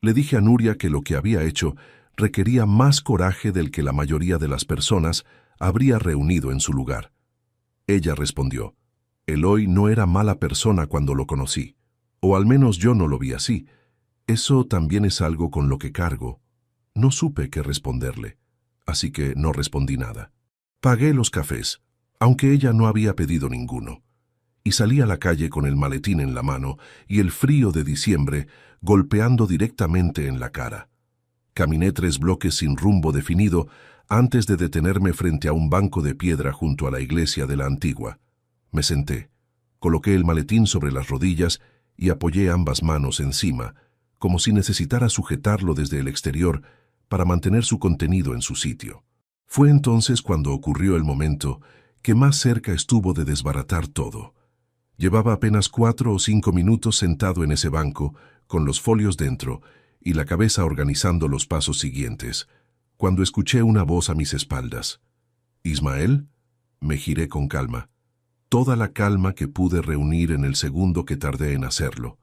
Le dije a Nuria que lo que había hecho requería más coraje del que la mayoría de las personas habría reunido en su lugar. Ella respondió: «Eloy no era mala persona cuando lo conocí, o al menos yo no lo vi así. Eso también es algo con lo que cargo». No supe qué responderle, así que no respondí nada. Pagué los cafés, aunque ella no había pedido ninguno, y salí a la calle con el maletín en la mano y el frío de diciembre golpeando directamente en la cara. Caminé 3 bloques sin rumbo definido antes de detenerme frente a un banco de piedra junto a la iglesia de la Antigua. Me senté, coloqué el maletín sobre las rodillas y apoyé ambas manos encima, como si necesitara sujetarlo desde el exterior para mantener su contenido en su sitio. Fue entonces cuando ocurrió el momento que más cerca estuvo de desbaratar todo. Llevaba apenas 4 o 5 minutos sentado en ese banco, con los folios dentro y la cabeza organizando los pasos siguientes, cuando escuché una voz a mis espaldas. «¿Ismael?» Me giré con calma, toda la calma que pude reunir en el segundo que tardé en hacerlo.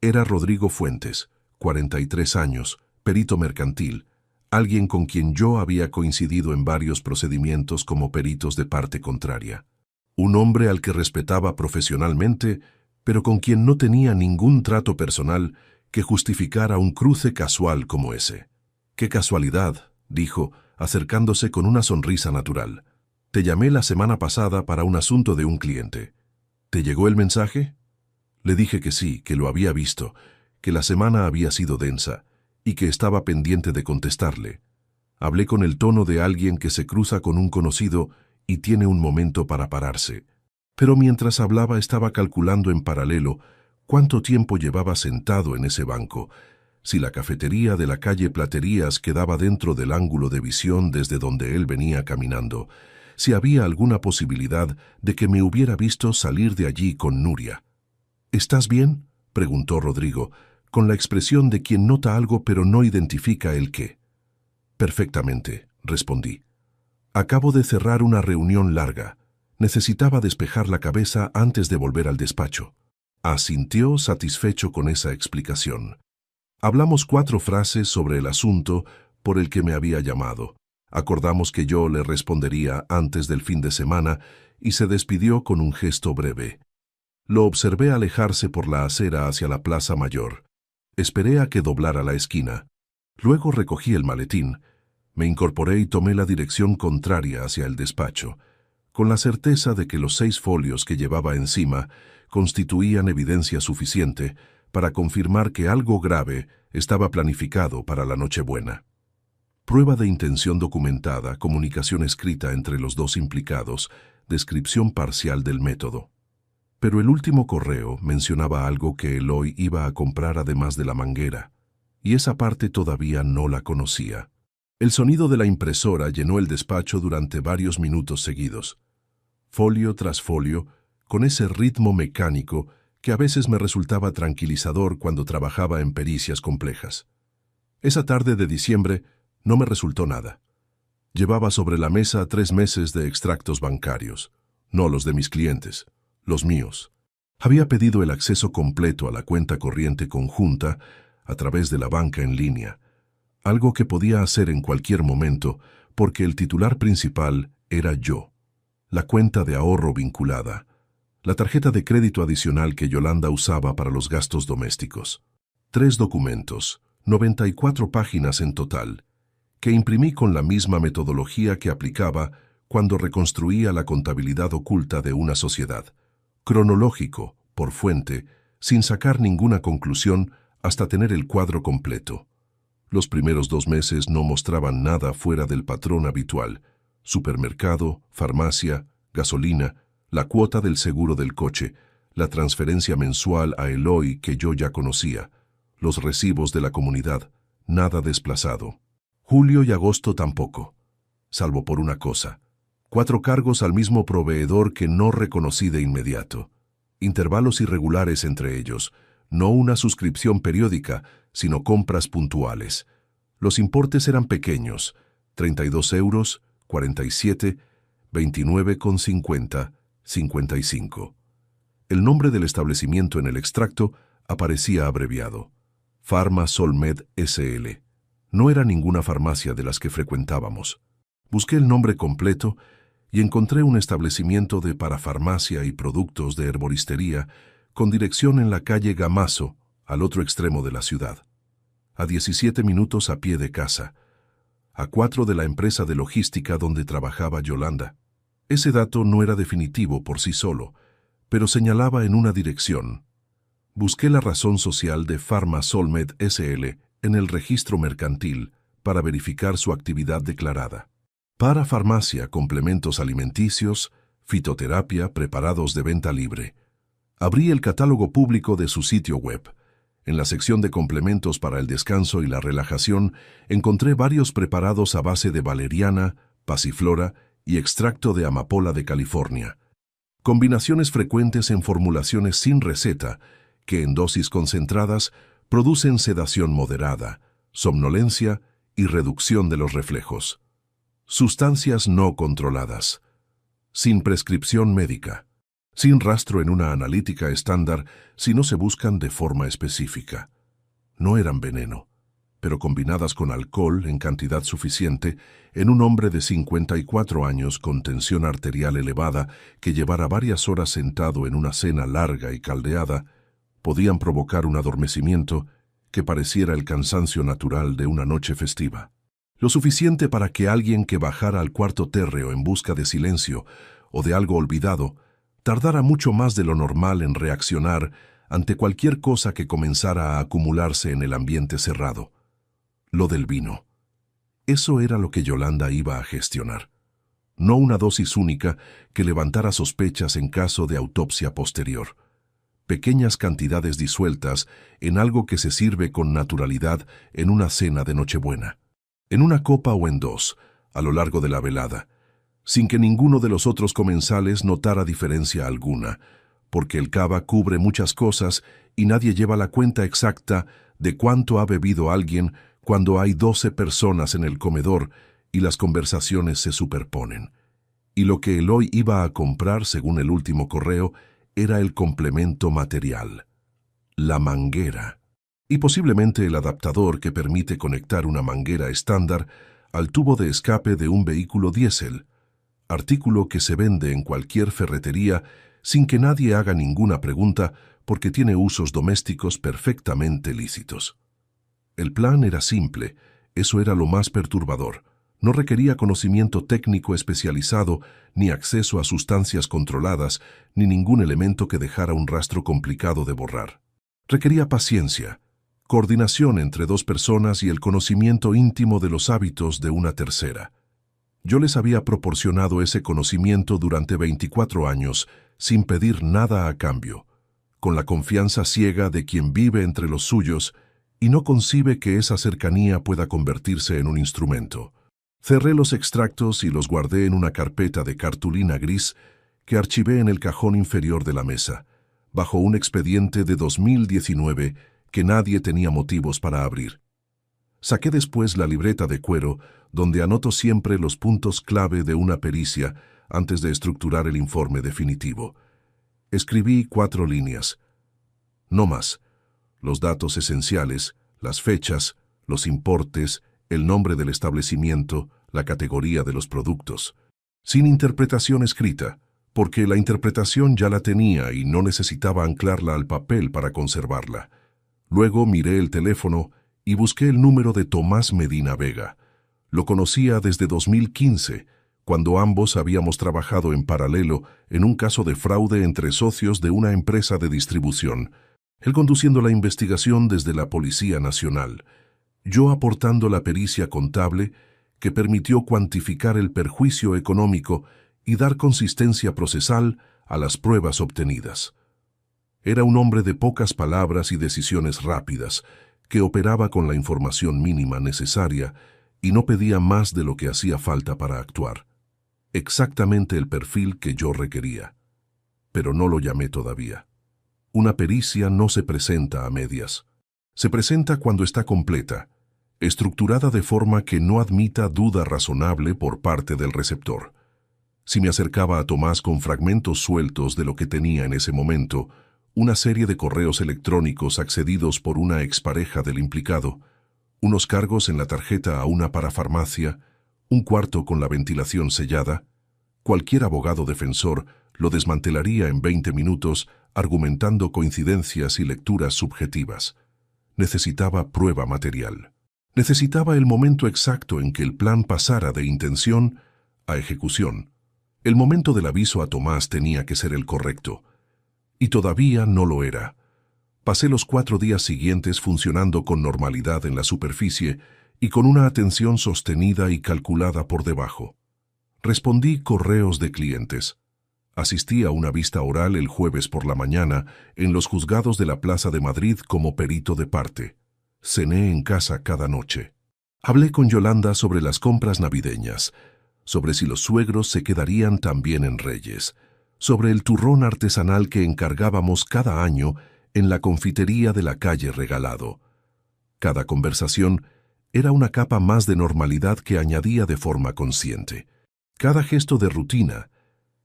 Era Rodrigo Fuentes, 43 años, perito mercantil, alguien con quien yo había coincidido en varios procedimientos como peritos de parte contraria. Un hombre al que respetaba profesionalmente, pero con quien no tenía ningún trato personal que justificara un cruce casual como ese. «Qué casualidad», dijo, acercándose con una sonrisa natural. «Te llamé la semana pasada para un asunto de un cliente. ¿Te llegó el mensaje?» Le dije que sí, que lo había visto, que la semana había sido densa y que estaba pendiente de contestarle. Hablé con el tono de alguien que se cruza con un conocido y tiene un momento para pararse. Pero mientras hablaba estaba calculando en paralelo cuánto tiempo llevaba sentado en ese banco, si la cafetería de la calle Platerías quedaba dentro del ángulo de visión desde donde él venía caminando, si había alguna posibilidad de que me hubiera visto salir de allí con Nuria. «¿Estás bien?», preguntó Rodrigo, con la expresión de quien nota algo pero no identifica el qué. «Perfectamente», respondí. «Acabo de cerrar una reunión larga. Necesitaba despejar la cabeza antes de volver al despacho». Asintió satisfecho con esa explicación. Hablamos 4 frases sobre el asunto por el que me había llamado. Acordamos que yo le respondería antes del fin de semana y se despidió con un gesto breve. Lo observé alejarse por la acera hacia la Plaza Mayor. Esperé a que doblara la esquina. Luego recogí el maletín. Me incorporé y tomé la dirección contraria hacia el despacho, con la certeza de que los 6 folios que llevaba encima constituían evidencia suficiente para confirmar que algo grave estaba planificado para la Nochebuena. Prueba de intención documentada, comunicación escrita entre los 2 implicados, descripción parcial del método. Pero el último correo mencionaba algo que Eloy iba a comprar además de la manguera, y esa parte todavía no la conocía. El sonido de la impresora llenó el despacho durante varios minutos seguidos, folio tras folio, con ese ritmo mecánico que a veces me resultaba tranquilizador cuando trabajaba en pericias complejas. Esa tarde de diciembre no me resultó nada. Llevaba sobre la mesa 3 meses de extractos bancarios, no los de mis clientes, los míos. Había pedido el acceso completo a la cuenta corriente conjunta a través de la banca en línea, algo que podía hacer en cualquier momento porque el titular principal era yo, la cuenta de ahorro vinculada, la tarjeta de crédito adicional que Yolanda usaba para los gastos domésticos. 3 documentos, 94 páginas en total, que imprimí con la misma metodología que aplicaba cuando reconstruía la contabilidad oculta de una sociedad. Cronológico, por fuente, sin sacar ninguna conclusión hasta tener el cuadro completo. Los primeros 2 meses no mostraban nada fuera del patrón habitual: supermercado, farmacia, gasolina, la cuota del seguro del coche, la transferencia mensual a Eloy que yo ya conocía, los recibos de la comunidad, nada desplazado. Julio y agosto tampoco, salvo por una cosa: 4 cargos al mismo proveedor que no reconocí de inmediato. Intervalos irregulares entre ellos, no una suscripción periódica, sino compras puntuales. Los importes eran pequeños: 32 euros, 47, 29,50, 55. El nombre del establecimiento en el extracto aparecía abreviado: Pharma Solmed S.L. No era ninguna farmacia de las que frecuentábamos. Busqué el nombre completo y encontré un establecimiento de parafarmacia y productos de herboristería con dirección en la calle Gamazo, al otro extremo de la ciudad. A 17 minutos a pie de casa, a 4 de la empresa de logística donde trabajaba Yolanda. Ese dato no era definitivo por sí solo, pero señalaba en una dirección. Busqué la razón social de Pharma Solmed S.L. en el registro mercantil para verificar su actividad declarada. Para farmacia, complementos alimenticios, fitoterapia, preparados de venta libre. Abrí el catálogo público de su sitio web. En la sección de complementos para el descanso y la relajación encontré varios preparados a base de valeriana, pasiflora y extracto de amapola de California. Combinaciones frecuentes en formulaciones sin receta que en dosis concentradas producen sedación moderada, somnolencia y reducción de los reflejos. Sustancias no controladas, sin prescripción médica, sin rastro en una analítica estándar si no se buscan de forma específica. No eran veneno, pero combinadas con alcohol en cantidad suficiente en un hombre de 54 años con tensión arterial elevada que llevara varias horas sentado en una cena larga y caldeada, podían provocar un adormecimiento que pareciera el cansancio natural de una noche festiva. Lo suficiente para que alguien que bajara al cuarto térreo en busca de silencio o de algo olvidado tardara mucho más de lo normal en reaccionar ante cualquier cosa que comenzara a acumularse en el ambiente cerrado. Lo del vino. Eso era lo que Yolanda iba a gestionar. No una dosis única que levantara sospechas en caso de autopsia posterior. Pequeñas cantidades disueltas en algo que se sirve con naturalidad en una cena de Nochebuena. En una copa o en dos, a lo largo de la velada, sin que ninguno de los otros comensales notara diferencia alguna, porque el cava cubre muchas cosas y nadie lleva la cuenta exacta de cuánto ha bebido alguien cuando hay 12 personas en el comedor y las conversaciones se superponen. Y lo que Eloy iba a comprar, según el último correo, era el complemento material, la manguera, y posiblemente el adaptador que permite conectar una manguera estándar al tubo de escape de un vehículo diésel, artículo que se vende en cualquier ferretería sin que nadie haga ninguna pregunta porque tiene usos domésticos perfectamente lícitos. El plan era simple, eso era lo más perturbador. No requería conocimiento técnico especializado, ni acceso a sustancias controladas, ni ningún elemento que dejara un rastro complicado de borrar. Requería paciencia, coordinación entre dos personas y el conocimiento íntimo de los hábitos de una tercera. Yo les había proporcionado ese conocimiento durante 24 años, sin pedir nada a cambio, con la confianza ciega de quien vive entre los suyos y no concibe que esa cercanía pueda convertirse en un instrumento. Cerré los extractos y los guardé en una carpeta de cartulina gris que archivé en el cajón inferior de la mesa, bajo un expediente de 2019 que nadie tenía motivos para abrir. Saqué después la libreta de cuero, donde anoto siempre los puntos clave de una pericia antes de estructurar el informe definitivo. Escribí 4 líneas. No más. Los datos esenciales, las fechas, los importes, el nombre del establecimiento, la categoría de los productos. Sin interpretación escrita, porque la interpretación ya la tenía y no necesitaba anclarla al papel para conservarla. Luego miré el teléfono y busqué el número de Tomás Medina Vega. Lo conocía desde 2015, cuando ambos habíamos trabajado en paralelo en un caso de fraude entre socios de una empresa de distribución, él conduciendo la investigación desde la Policía Nacional, yo aportando la pericia contable que permitió cuantificar el perjuicio económico y dar consistencia procesal a las pruebas obtenidas. Era un hombre de pocas palabras y decisiones rápidas, que operaba con la información mínima necesaria y no pedía más de lo que hacía falta para actuar. Exactamente el perfil que yo requería. Pero no lo llamé todavía. Una pericia no se presenta a medias. Se presenta cuando está completa, estructurada de forma que no admita duda razonable por parte del receptor. Si me acercaba a Tomás con fragmentos sueltos de lo que tenía en ese momento, una serie de correos electrónicos accedidos por una expareja del implicado, unos cargos en la tarjeta a una parafarmacia, un cuarto con la ventilación sellada, cualquier abogado defensor lo desmantelaría en 20 minutos argumentando coincidencias y lecturas subjetivas. Necesitaba prueba material. Necesitaba el momento exacto en que el plan pasara de intención a ejecución. El momento del aviso a Tomás tenía que ser el correcto. Y todavía no lo era. Pasé los 4 días siguientes funcionando con normalidad en la superficie y con una atención sostenida y calculada por debajo. Respondí correos de clientes. Asistí a una vista oral el jueves por la mañana en los juzgados de la Plaza de Madrid como perito de parte. Cené en casa cada noche. Hablé con Yolanda sobre las compras navideñas, sobre si los suegros se quedarían también en Reyes, sobre el turrón artesanal que encargábamos cada año en la confitería de la calle Regalado. Cada conversación era una capa más de normalidad que añadía de forma consciente. Cada gesto de rutina,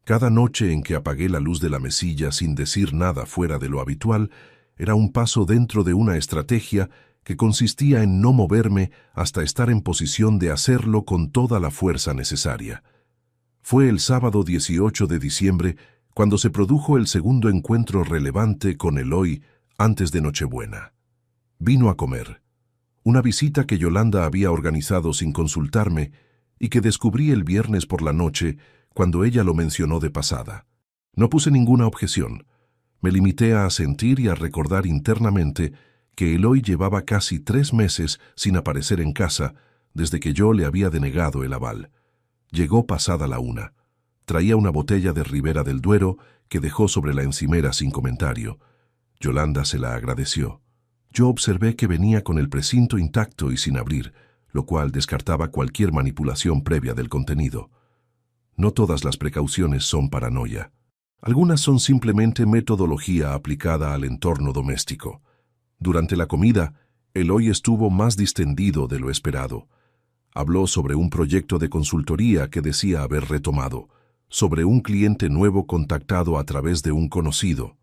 cada noche en que apagué la luz de la mesilla sin decir nada fuera de lo habitual, era un paso dentro de una estrategia que consistía en no moverme hasta estar en posición de hacerlo con toda la fuerza necesaria. Fue el sábado 18 de diciembre cuando se produjo el segundo encuentro relevante con Eloy antes de Nochebuena. Vino a comer. Una visita que Yolanda había organizado sin consultarme y que descubrí el viernes por la noche cuando ella lo mencionó de pasada. No puse ninguna objeción. Me limité a asentir y a recordar internamente que Eloy llevaba casi 3 meses sin aparecer en casa desde que yo le había denegado el aval. Llegó pasada la 1. Traía una botella de Ribera del Duero que dejó sobre la encimera sin comentario. Yolanda se la agradeció. Yo observé que venía con el precinto intacto y sin abrir, lo cual descartaba cualquier manipulación previa del contenido. No todas las precauciones son paranoia. Algunas son simplemente metodología aplicada al entorno doméstico. Durante la comida, Eloy estuvo más distendido de lo esperado. Habló sobre un proyecto de consultoría que decía haber retomado, sobre un cliente nuevo contactado a través de un conocido.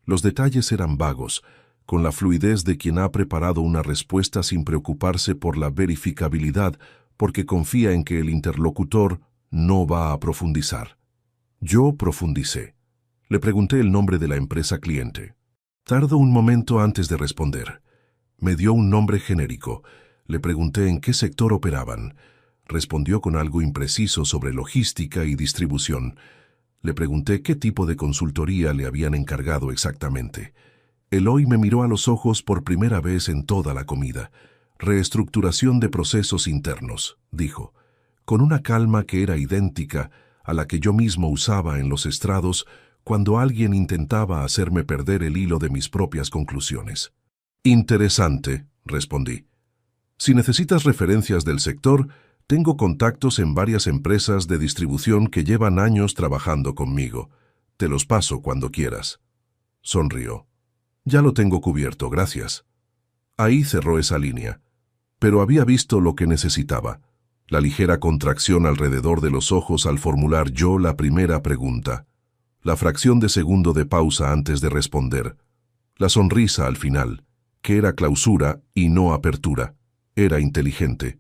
Los detalles eran vagos, con la fluidez de quien ha preparado una respuesta sin preocuparse por la verificabilidad, porque confía en que el interlocutor no va a profundizar. Yo profundicé. Le pregunté el nombre de la empresa cliente. Tardó un momento antes de responder. Me dio un nombre genérico. Le pregunté en qué sector operaban. Respondió con algo impreciso sobre logística y distribución. Le pregunté qué tipo de consultoría le habían encargado exactamente. Eloy me miró a los ojos por primera vez en toda la comida. Reestructuración de procesos internos, dijo, con una calma que era idéntica a la que yo mismo usaba en los estrados cuando alguien intentaba hacerme perder el hilo de mis propias conclusiones. Interesante, respondí. Si necesitas referencias del sector, tengo contactos en varias empresas de distribución que llevan años trabajando conmigo. Te los paso cuando quieras. Sonrió. Ya lo tengo cubierto, gracias. Ahí cerró esa línea. Pero había visto lo que necesitaba. La ligera contracción alrededor de los ojos al formular yo la primera pregunta. La fracción de segundo de pausa antes de responder. La sonrisa al final, que era clausura y no apertura. Era inteligente.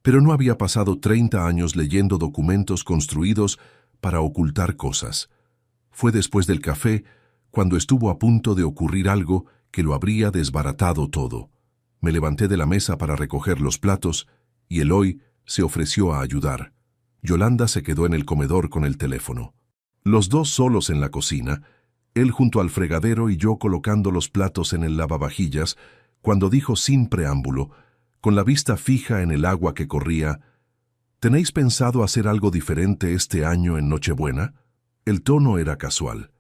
Pero no había pasado 30 años leyendo documentos construidos para ocultar cosas. Fue después del café cuando estuvo a punto de ocurrir algo que lo habría desbaratado todo. Me levanté de la mesa para recoger los platos y Eloy se ofreció a ayudar. Yolanda se quedó en el comedor con el teléfono. Los dos solos en la cocina, él junto al fregadero y yo colocando los platos en el lavavajillas, cuando dijo sin preámbulo, con la vista fija en el agua que corría, ¿tenéis pensado hacer algo diferente este año en Nochebuena? El tono era casual.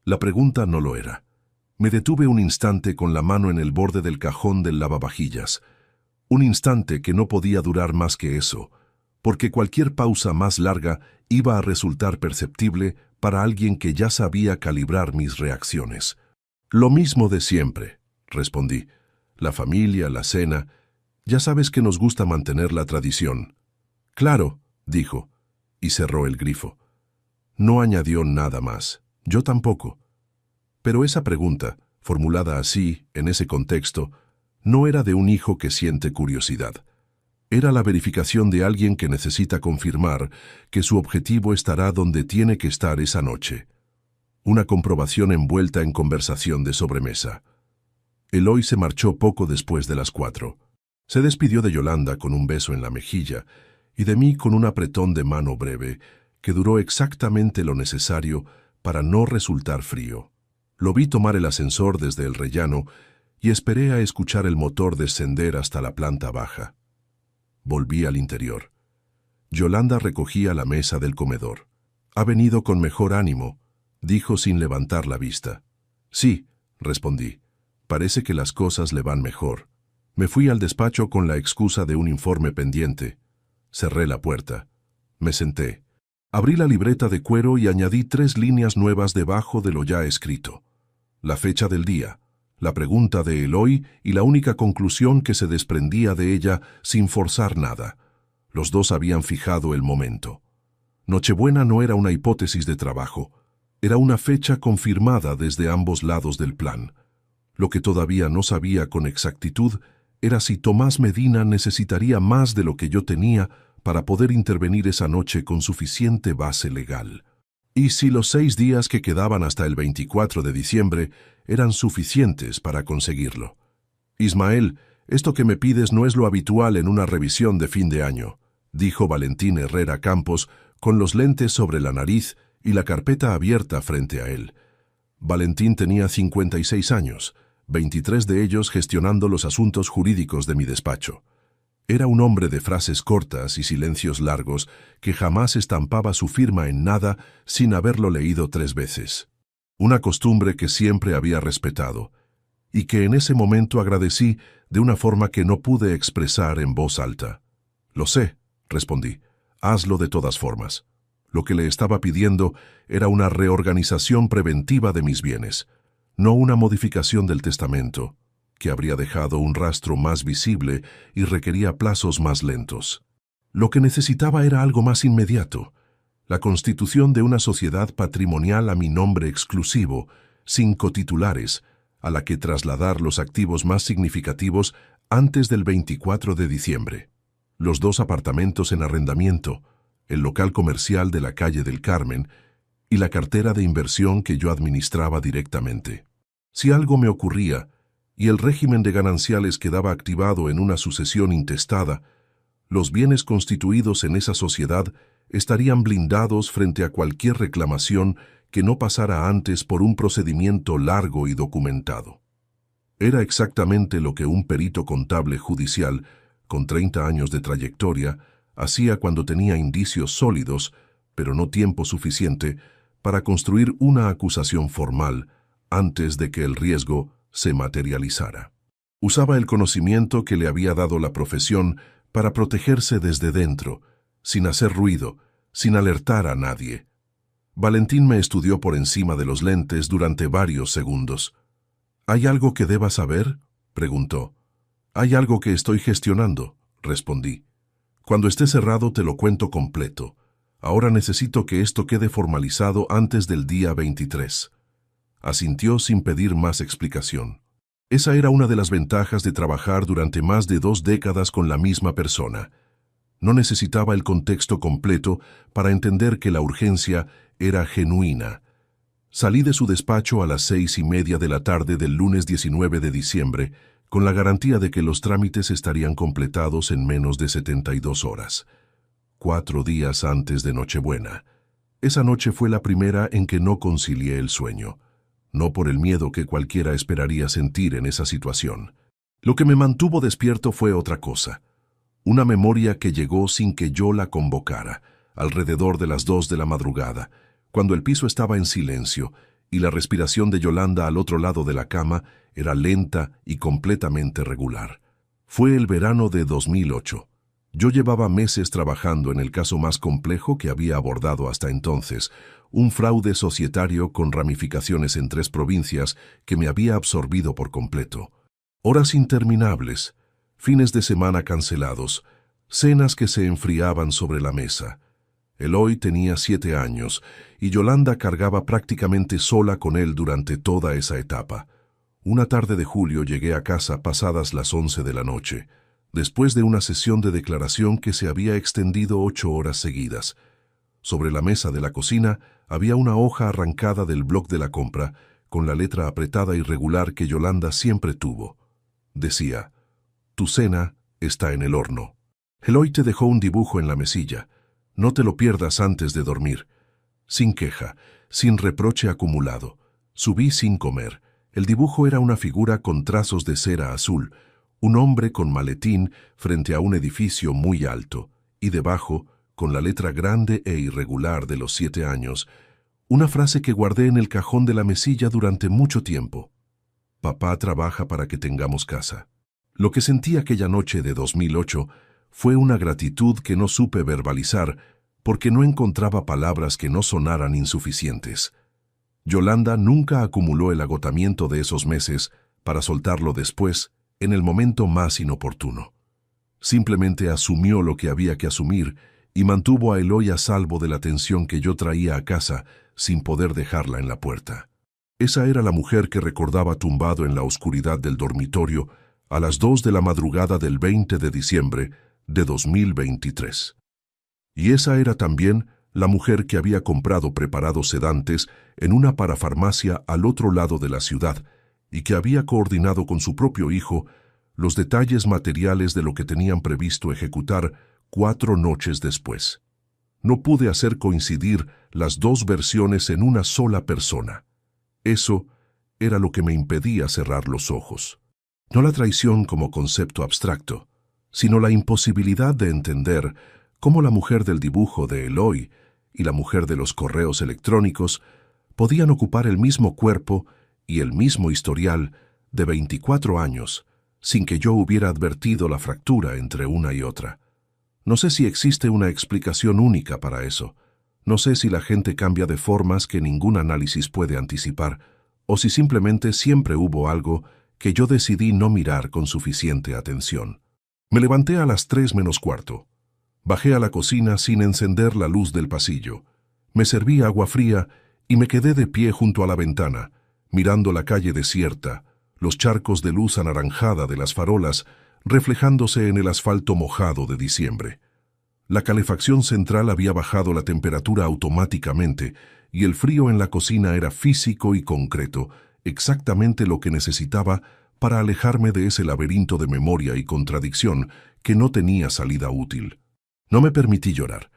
La pregunta no lo era. Me detuve un instante con la mano en el borde del cajón del lavavajillas. Un instante que no podía durar más que eso, porque cualquier pausa más larga iba a resultar perceptible para alguien que ya sabía calibrar mis reacciones. Lo mismo de siempre, respondí. La familia, la cena. Ya sabes que nos gusta mantener la tradición. Claro, dijo, y cerró el grifo. No añadió nada más. Yo tampoco. Pero esa pregunta, formulada así, en ese contexto, no era de un hijo que siente curiosidad. Era la verificación de alguien que necesita confirmar que su objetivo estará donde tiene que estar esa noche. Una comprobación envuelta en conversación de sobremesa. Eloy se marchó poco después de las 4. Se despidió de Yolanda con un beso en la mejilla y de mí con un apretón de mano breve que duró exactamente lo necesario para no resultar frío. Lo vi tomar el ascensor desde el rellano y esperé a escuchar el motor descender hasta la planta baja. Volví al interior. Yolanda recogía la mesa del comedor. «Ha venido con mejor ánimo», dijo sin levantar la vista. «Sí», respondí. «Parece que las cosas le van mejor». Me fui al despacho con la excusa de un informe pendiente. Cerré la puerta. Me senté. Abrí la libreta de cuero y añadí 3 líneas nuevas debajo de lo ya escrito. La fecha del día, la pregunta de Eloy y la única conclusión que se desprendía de ella sin forzar nada. Los dos habían fijado el momento. Nochebuena no era una hipótesis de trabajo, era una fecha confirmada desde ambos lados del plan. Lo que todavía no sabía con exactitud era si Tomás Medina necesitaría más de lo que yo tenía para poder intervenir esa noche con suficiente base legal. Y si los 6 días que quedaban hasta el 24 de diciembre eran suficientes para conseguirlo. Ismael, Esto que me pides no es lo habitual en una revisión de fin de año, dijo Valentín Herrera Campos, con los lentes sobre la nariz y la carpeta abierta frente a él. Valentín tenía 56 años, 23 de ellos gestionando los asuntos jurídicos de mi despacho. Era un hombre de frases cortas y silencios largos que jamás estampaba su firma en nada sin haberlo leído 3 veces. Una costumbre que siempre había respetado, y que en ese momento agradecí de una forma que no pude expresar en voz alta. «Lo sé», respondí, «hazlo de todas formas». Lo que le estaba pidiendo era una reorganización preventiva de mis bienes, no una modificación del testamento, que habría dejado un rastro más visible y requería plazos más lentos. Lo que necesitaba era algo más inmediato, la constitución de una sociedad patrimonial a mi nombre exclusivo, sin cotitulares, a la que trasladar los activos más significativos antes del 24 de diciembre. Los 2 apartamentos en arrendamiento, el local comercial de la calle del Carmen y la cartera de inversión que yo administraba directamente. Si algo me ocurría y el régimen de gananciales quedaba activado en una sucesión intestada, los bienes constituidos en esa sociedad estarían blindados frente a cualquier reclamación que no pasara antes por un procedimiento largo y documentado. Era exactamente lo que un perito contable judicial, con 30 años de trayectoria, hacía cuando tenía indicios sólidos, pero no tiempo suficiente, para construir una acusación formal antes de que el riesgo se materializara. Usaba el conocimiento que le había dado la profesión para protegerse desde dentro, sin hacer ruido, sin alertar a nadie. Valentín me estudió por encima de los lentes durante varios segundos. «¿Hay algo que deba saber?», preguntó. «Hay algo que estoy gestionando», respondí. «Cuando esté cerrado te lo cuento completo. Ahora necesito que esto quede formalizado antes del día 23». Asintió sin pedir más explicación. Esa era una de las ventajas de trabajar durante más de 2 décadas con la misma persona. No necesitaba el contexto completo para entender que la urgencia era genuina. Salí de su despacho a las 6:30 de la tarde del lunes 19 de diciembre, con la garantía de que los trámites estarían completados en menos de 72 horas. 4 días antes de Nochebuena. Esa noche fue la primera en que no concilié el sueño. No por el miedo que cualquiera esperaría sentir en esa situación. Lo que me mantuvo despierto fue otra cosa. Una memoria que llegó sin que yo la convocara, alrededor de las 2 de la madrugada, cuando el piso estaba en silencio y la respiración de Yolanda al otro lado de la cama era lenta y completamente regular. Fue el verano de 2008. Yo llevaba meses trabajando en el caso más complejo que había abordado hasta entonces, un fraude societario con ramificaciones en 3 provincias que me había absorbido por completo. Horas interminables, fines de semana cancelados, cenas que se enfriaban sobre la mesa. Eloy tenía 7 años y Yolanda cargaba prácticamente sola con él durante toda esa etapa. Una tarde de julio llegué a casa pasadas las 11 de la noche, después de una sesión de declaración que se había extendido 8 horas seguidas. Sobre la mesa de la cocina había una hoja arrancada del bloc de la compra, con la letra apretada y regular que Yolanda siempre tuvo. Decía: «Tu cena está en el horno». Eloy te dejó un dibujo en la mesilla. No te lo pierdas antes de dormir. Sin queja, sin reproche acumulado. Subí sin comer. El dibujo era una figura con trazos de cera azul, un hombre con maletín frente a un edificio muy alto, y debajo, con la letra grande e irregular de los 7 años, una frase que guardé en el cajón de la mesilla durante mucho tiempo. «Papá trabaja para que tengamos casa». Lo que sentí aquella noche de 2008 fue una gratitud que no supe verbalizar porque no encontraba palabras que no sonaran insuficientes. Yolanda nunca acumuló el agotamiento de esos meses para soltarlo después, en el momento más inoportuno. Simplemente asumió lo que había que asumir y mantuvo a Eloy a salvo de la tensión que yo traía a casa sin poder dejarla en la puerta. Esa era la mujer que recordaba tumbado en la oscuridad del dormitorio a las 2 de la madrugada del 20 de diciembre de 2023. Y esa era también la mujer que había comprado preparados sedantes en una parafarmacia al otro lado de la ciudad y que había coordinado con su propio hijo los detalles materiales de lo que tenían previsto ejecutar 4 noches después. No pude hacer coincidir las dos versiones en una sola persona. Eso era lo que me impedía cerrar los ojos. No la traición como concepto abstracto, sino la imposibilidad de entender cómo la mujer del dibujo de Eloy y la mujer de los correos electrónicos podían ocupar el mismo cuerpo y el mismo historial de 24 años, sin que yo hubiera advertido la fractura entre una y otra. No sé si existe una explicación única para eso. No sé si la gente cambia de formas que ningún análisis puede anticipar, o si simplemente siempre hubo algo que yo decidí no mirar con suficiente atención. Me levanté a las 3 menos cuarto. Bajé a la cocina sin encender la luz del pasillo. Me serví agua fría y me quedé de pie junto a la ventana, mirando la calle desierta, los charcos de luz anaranjada de las farolas reflejándose en el asfalto mojado de diciembre. La calefacción central había bajado la temperatura automáticamente y el frío en la cocina era físico y concreto, exactamente lo que necesitaba para alejarme de ese laberinto de memoria y contradicción que no tenía salida útil. No me permití llorar,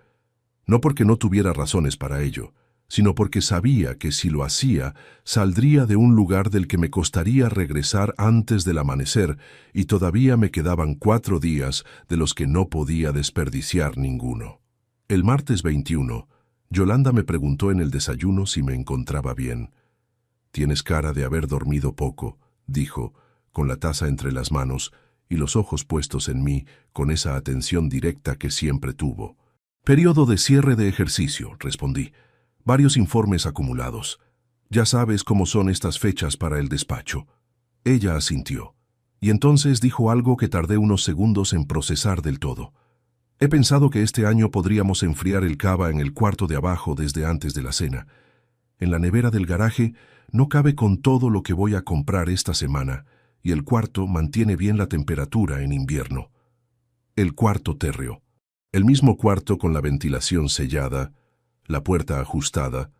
no porque no tuviera razones para ello, sino porque sabía que si lo hacía, saldría de un lugar del que me costaría regresar antes del amanecer, y todavía me quedaban 4 días de los que no podía desperdiciar ninguno. El martes 21, Yolanda me preguntó en el desayuno si me encontraba bien. «Tienes cara de haber dormido poco», dijo, con la taza entre las manos y los ojos puestos en mí con esa atención directa que siempre tuvo. «Periodo de cierre de ejercicio», respondí. «Varios informes acumulados. Ya sabes cómo son estas fechas para el despacho». Ella asintió, y entonces dijo algo que tardé unos segundos en procesar del todo. «He pensado que este año podríamos enfriar el cava en el cuarto de abajo desde antes de la cena. En la nevera del garaje no cabe con todo lo que voy a comprar esta semana, y el cuarto mantiene bien la temperatura en invierno». El cuarto térreo. El mismo cuarto con la ventilación sellada, la puerta ajustada,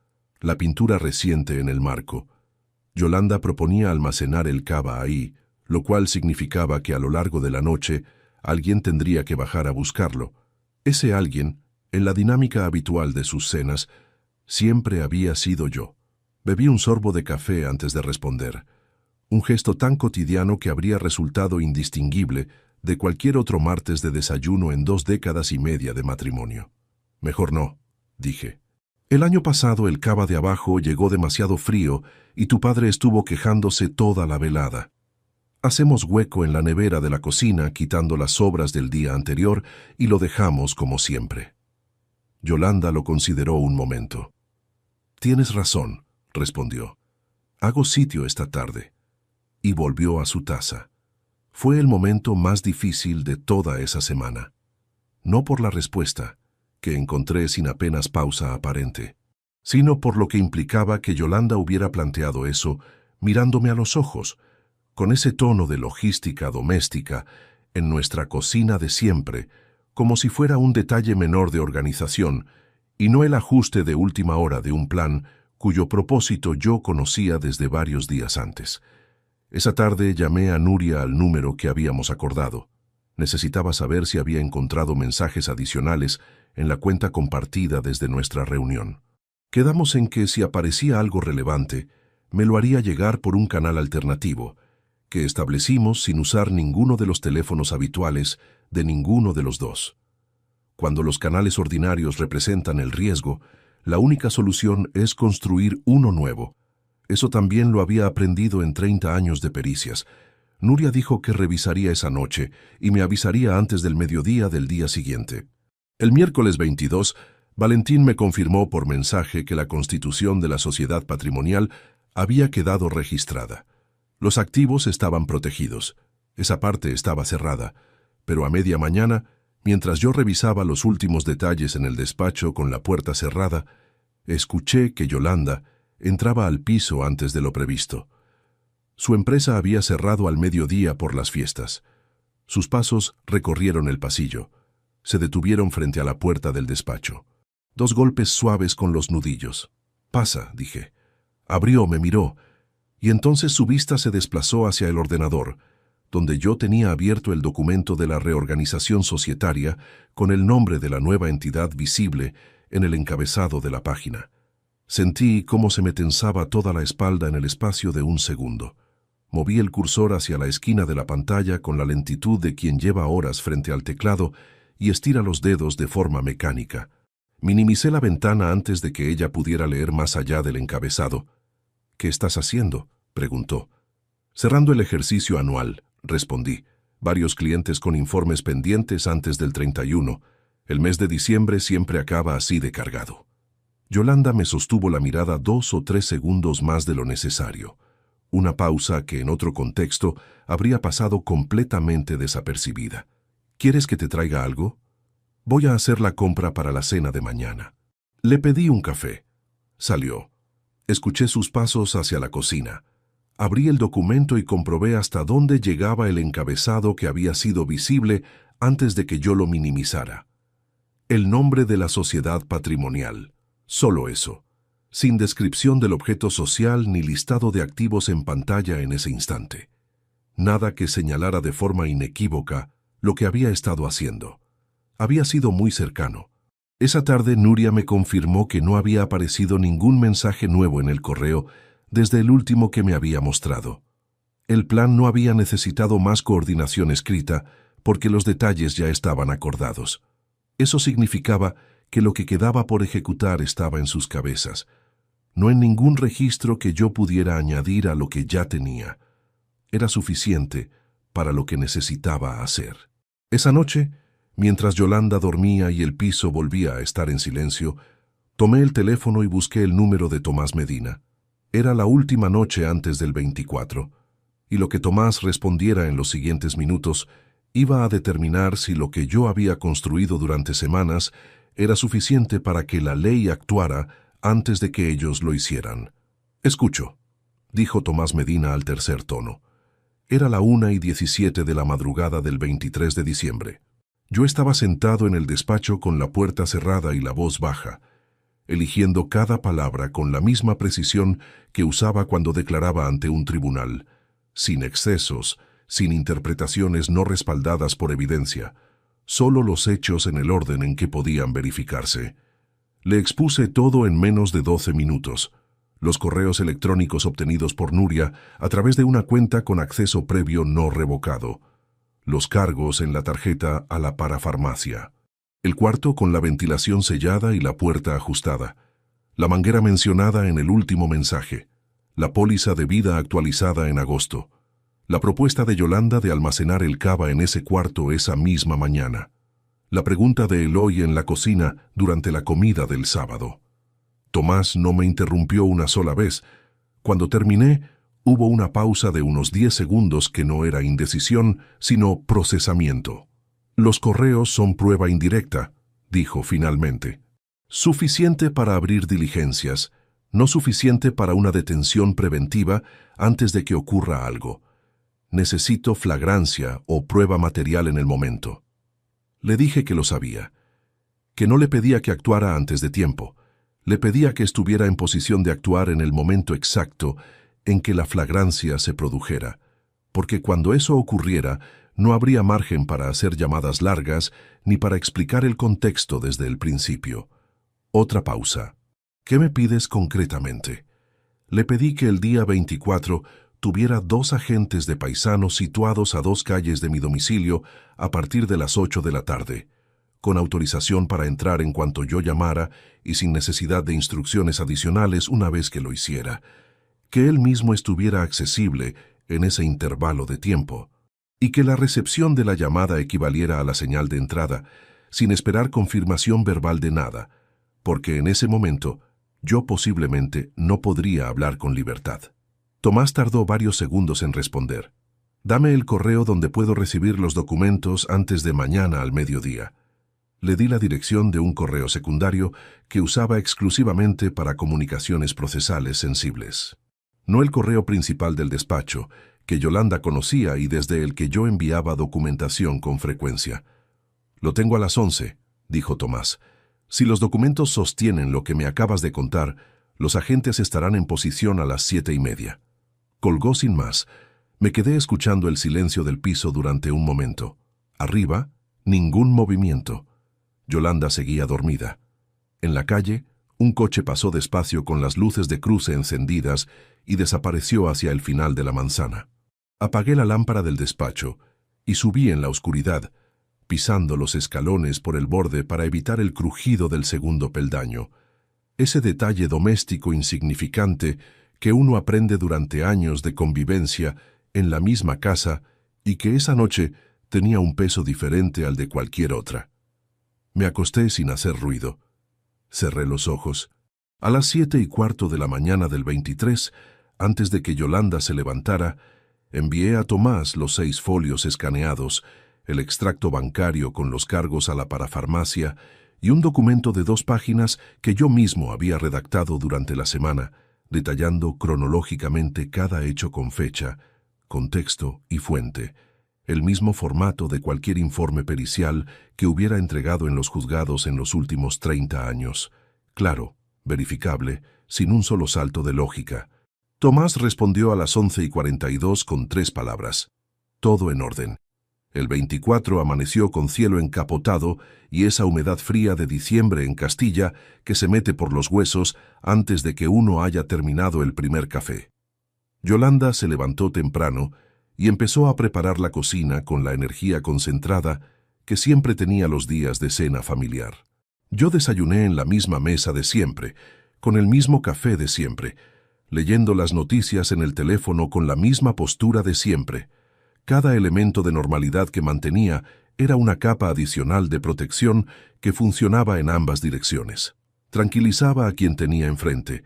la pintura reciente en el marco. Yolanda proponía almacenar el cava ahí, lo cual significaba que a lo largo de la noche alguien tendría que bajar a buscarlo. Ese alguien, en la dinámica habitual de sus cenas, siempre había sido yo. Bebí un sorbo de café antes de responder, un gesto tan cotidiano que habría resultado indistinguible de cualquier otro martes de desayuno en 2 décadas y media de matrimonio. «Mejor no», dije. «El año pasado el cava de abajo llegó demasiado frío y tu padre estuvo quejándose toda la velada. Hacemos hueco en la nevera de la cocina quitando las sobras del día anterior y lo dejamos como siempre». Yolanda lo consideró un momento. «Tienes razón», respondió. «Hago sitio esta tarde». Y volvió a su taza. Fue el momento más difícil de toda esa semana. No por la respuesta, que encontré sin apenas pausa aparente, sino por lo que implicaba que Yolanda hubiera planteado eso mirándome a los ojos, con ese tono de logística doméstica en nuestra cocina de siempre, como si fuera un detalle menor de organización y no el ajuste de última hora de un plan cuyo propósito yo conocía desde varios días antes. Esa tarde llamé a Nuria al número que habíamos acordado. Necesitaba saber si había encontrado mensajes adicionales en la cuenta compartida desde nuestra reunión. Quedamos en que si aparecía algo relevante, me lo haría llegar por un canal alternativo, que establecimos sin usar ninguno de los teléfonos habituales de ninguno de los dos. Cuando los canales ordinarios representan el riesgo, la única solución es construir uno nuevo. Eso también lo había aprendido en 30 años de pericias. Nuria dijo que revisaría esa noche y me avisaría antes del mediodía del día siguiente. El miércoles 22, Valentín me confirmó por mensaje que la constitución de la sociedad patrimonial había quedado registrada. Los activos estaban protegidos. Esa parte estaba cerrada, pero a media mañana, mientras yo revisaba los últimos detalles en el despacho con la puerta cerrada, escuché que Yolanda entraba al piso antes de lo previsto. Su empresa había cerrado al mediodía por las fiestas. Sus pasos recorrieron el pasillo. Se detuvieron frente a la puerta del despacho. 2 golpes suaves con los nudillos. «Pasa», dije. Abrió, me miró, y entonces su vista se desplazó hacia el ordenador, donde yo tenía abierto el documento de la reorganización societaria con el nombre de la nueva entidad visible en el encabezado de la página. Sentí cómo se me tensaba toda la espalda en el espacio de un segundo. Moví el cursor hacia la esquina de la pantalla con la lentitud de quien lleva horas frente al teclado y estira los dedos de forma mecánica. Minimicé la ventana antes de que ella pudiera leer más allá del encabezado. «¿Qué estás haciendo?», preguntó. «Cerrando el ejercicio anual», respondí. «Varios clientes con informes pendientes antes del 31. El mes de diciembre siempre acaba así de cargado». Yolanda me sostuvo la mirada 2 o 3 segundos más de lo necesario. Una pausa que en otro contexto habría pasado completamente desapercibida. «¿Quieres que te traiga algo? Voy a hacer la compra para la cena de mañana». Le pedí un café. Salió. Escuché sus pasos hacia la cocina. Abrí el documento y comprobé hasta dónde llegaba el encabezado que había sido visible antes de que yo lo minimizara. El nombre de la sociedad patrimonial. Solo eso. Sin descripción del objeto social ni listado de activos en pantalla en ese instante. Nada que señalara de forma inequívoca lo que había estado haciendo. Había sido muy cercano. Esa tarde Nuria me confirmó que no había aparecido ningún mensaje nuevo en el correo desde el último que me había mostrado. El plan no había necesitado más coordinación escrita porque los detalles ya estaban acordados. Eso significaba que lo que quedaba por ejecutar estaba en sus cabezas, no en ningún registro que yo pudiera añadir a lo que ya tenía. Era suficiente para lo que necesitaba hacer. Esa noche, mientras Yolanda dormía y el piso volvía a estar en silencio, tomé el teléfono y busqué el número de Tomás Medina. Era la última noche antes del 24, y lo que Tomás respondiera en los siguientes minutos iba a determinar si lo que yo había construido durante semanas era suficiente para que la ley actuara antes de que ellos lo hicieran. «Escucho», dijo Tomás Medina al tercer tono. Era la 1:17 de la madrugada del 23 de diciembre. Yo estaba sentado en el despacho con la puerta cerrada y la voz baja, eligiendo cada palabra con la misma precisión que usaba cuando declaraba ante un tribunal, sin excesos, sin interpretaciones no respaldadas por evidencia, solo los hechos en el orden en que podían verificarse. Le expuse todo en menos de 12 minutos. Los correos electrónicos obtenidos por Nuria a través de una cuenta con acceso previo no revocado. Los cargos en la tarjeta a la parafarmacia. El cuarto con la ventilación sellada y la puerta ajustada. La manguera mencionada en el último mensaje. La póliza de vida actualizada en agosto. La propuesta de Yolanda de almacenar el cava en ese cuarto esa misma mañana. La pregunta de Eloy en la cocina durante la comida del sábado. Tomás no me interrumpió una sola vez. Cuando terminé, hubo una pausa de unos 10 segundos que no era indecisión, sino procesamiento. «Los correos son prueba indirecta», dijo finalmente. «Suficiente para abrir diligencias, no suficiente para una detención preventiva antes de que ocurra algo. Necesito flagrancia o prueba material en el momento». Le dije que lo sabía, que no le pedía que actuara antes de tiempo. Le pedía que estuviera en posición de actuar en el momento exacto en que la flagrancia se produjera, porque cuando eso ocurriera no habría margen para hacer llamadas largas ni para explicar el contexto desde el principio. Otra pausa. «¿Qué me pides concretamente?» Le pedí que el día 24 tuviera 2 agentes de paisanos situados a 2 calles de mi domicilio a partir de las 8 de la tarde, con autorización para entrar en cuanto yo llamara y sin necesidad de instrucciones adicionales una vez que lo hiciera, que él mismo estuviera accesible en ese intervalo de tiempo, y que la recepción de la llamada equivaliera a la señal de entrada, sin esperar confirmación verbal de nada, porque en ese momento yo posiblemente no podría hablar con libertad. Tomás tardó varios segundos en responder. «Dame el correo donde puedo recibir los documentos antes de mañana al mediodía». Le di la dirección de un correo secundario que usaba exclusivamente para comunicaciones procesales sensibles. No el correo principal del despacho, que Yolanda conocía y desde el que yo enviaba documentación con frecuencia. «Lo tengo a las 11», dijo Tomás. «Si los documentos sostienen lo que me acabas de contar, los agentes estarán en posición a las 7:30». Colgó sin más. Me quedé escuchando el silencio del piso durante un momento. Arriba, ningún movimiento. Yolanda seguía dormida. En la calle, un coche pasó despacio con las luces de cruce encendidas y desapareció hacia el final de la manzana. Apagué la lámpara del despacho y subí en la oscuridad, pisando los escalones por el borde para evitar el crujido del segundo peldaño. Ese detalle doméstico insignificante que uno aprende durante años de convivencia en la misma casa y que esa noche tenía un peso diferente al de cualquier otra. Me acosté sin hacer ruido. Cerré los ojos. A las 7:15 de la mañana del 23, antes de que Yolanda se levantara, envié a Tomás los 6 folios escaneados, el extracto bancario con los cargos a la parafarmacia y un documento de 2 páginas que yo mismo había redactado durante la semana, detallando cronológicamente cada hecho con fecha, contexto y fuente, el mismo formato de cualquier informe pericial que hubiera entregado en los juzgados en los últimos 30 años. Claro, verificable, sin un solo salto de lógica. Tomás respondió a las 11:42 con 3 palabras. Todo en orden. El 24 amaneció con cielo encapotado y esa humedad fría de diciembre en Castilla que se mete por los huesos antes de que uno haya terminado el primer café. Yolanda se levantó temprano y empezó a preparar la cocina con la energía concentrada que siempre tenía los días de cena familiar. Yo desayuné en la misma mesa de siempre, con el mismo café de siempre, leyendo las noticias en el teléfono con la misma postura de siempre. Cada elemento de normalidad que mantenía era una capa adicional de protección que funcionaba en ambas direcciones. Tranquilizaba a quien tenía enfrente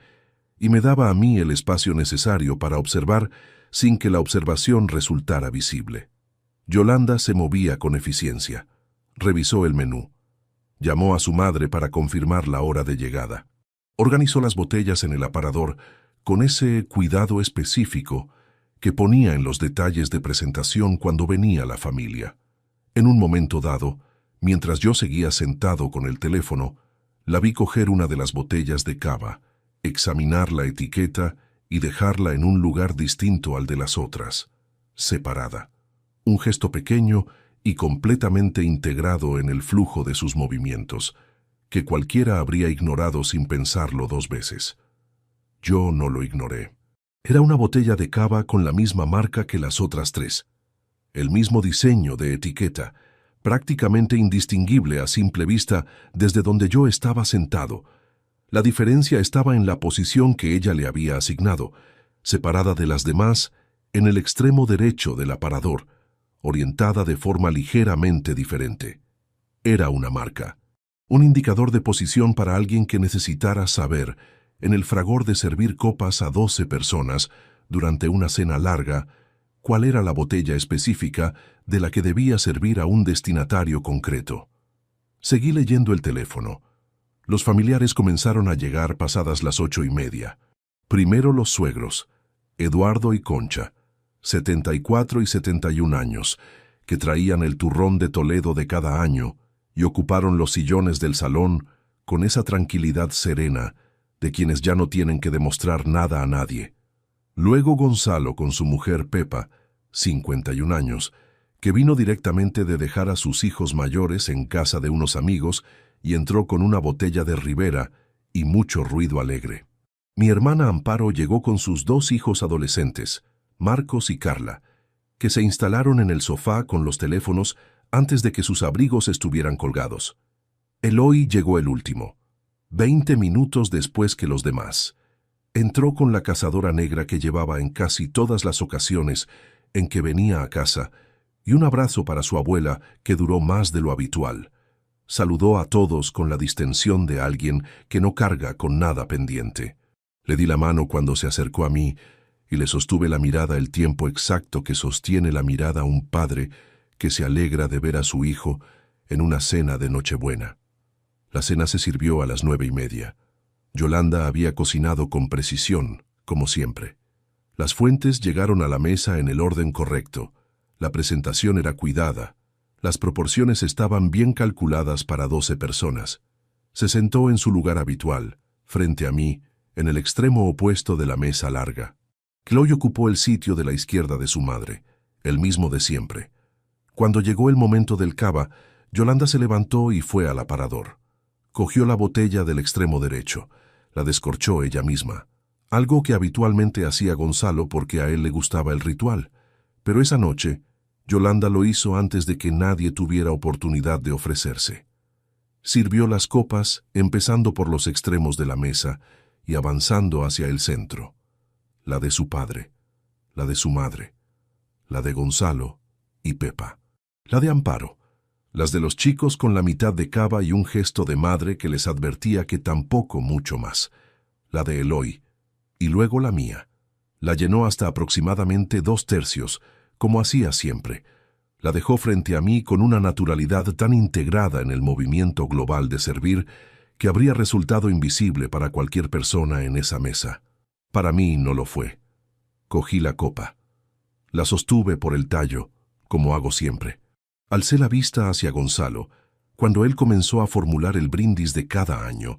y me daba a mí el espacio necesario para observar sin que la observación resultara visible. Yolanda se movía con eficiencia. Revisó el menú. Llamó a su madre para confirmar la hora de llegada. Organizó las botellas en el aparador con ese cuidado específico que ponía en los detalles de presentación cuando venía la familia. En un momento dado, mientras yo seguía sentado con el teléfono, la vi coger una de las botellas de cava, examinar la etiqueta y dejarla en un lugar distinto al de las otras, separada. Un gesto pequeño y completamente integrado en el flujo de sus movimientos, que cualquiera habría ignorado sin pensarlo 2 veces. Yo no lo ignoré. Era una botella de cava con la misma marca que las otras 3. El mismo diseño de etiqueta, prácticamente indistinguible a simple vista desde donde yo estaba sentado. La diferencia estaba en la posición que ella le había asignado, separada de las demás en el extremo derecho del aparador, orientada de forma ligeramente diferente. Era una marca, un indicador de posición para alguien que necesitara saber, en el fragor de servir copas a 12 personas durante una cena larga, cuál era la botella específica de la que debía servir a un destinatario concreto. Seguí leyendo el teléfono. Los familiares comenzaron a llegar pasadas las 8:30. Primero los suegros, Eduardo y Concha, 74 y 71 años, que traían el turrón de Toledo de cada año y ocuparon los sillones del salón con esa tranquilidad serena de quienes ya no tienen que demostrar nada a nadie. Luego Gonzalo con su mujer Pepa, 51 años, que vino directamente de dejar a sus hijos mayores en casa de unos amigos y entró con una botella de Ribera y mucho ruido alegre. Mi hermana Amparo llegó con sus 2 hijos adolescentes, Marcos y Carla, que se instalaron en el sofá con los teléfonos antes de que sus abrigos estuvieran colgados. Eloy llegó el último, 20 minutos después que los demás. Entró con la cazadora negra que llevaba en casi todas las ocasiones en que venía a casa y un abrazo para su abuela que duró más de lo habitual. Saludó a todos con la distensión de alguien que no carga con nada pendiente. Le di la mano cuando se acercó a mí y le sostuve la mirada el tiempo exacto que sostiene la mirada un padre que se alegra de ver a su hijo en una cena de Nochebuena. La cena se sirvió a las 9:30. Yolanda había cocinado con precisión, como siempre. Las fuentes llegaron a la mesa en el orden correcto. La presentación era cuidada. Las proporciones estaban bien calculadas para 12 personas. Se sentó en su lugar habitual, frente a mí, en el extremo opuesto de la mesa larga. Chloe ocupó el sitio de la izquierda de su madre, el mismo de siempre. Cuando llegó el momento del cava, Yolanda se levantó y fue al aparador. Cogió la botella del extremo derecho, la descorchó ella misma, algo que habitualmente hacía Gonzalo porque a él le gustaba el ritual. Pero esa noche, Yolanda lo hizo antes de que nadie tuviera oportunidad de ofrecerse. Sirvió las copas, empezando por los extremos de la mesa y avanzando hacia el centro. La de su padre, la de su madre, la de Gonzalo y Pepa, la de Amparo, las de los chicos con la mitad de cava y un gesto de madre que les advertía que tampoco mucho más, la de Eloy, y luego la mía. La llenó hasta aproximadamente 2/3, como hacía siempre. La dejó frente a mí con una naturalidad tan integrada en el movimiento global de servir que habría resultado invisible para cualquier persona en esa mesa. Para mí no lo fue. Cogí la copa. La sostuve por el tallo, como hago siempre. Alcé la vista hacia Gonzalo, cuando él comenzó a formular el brindis de cada año,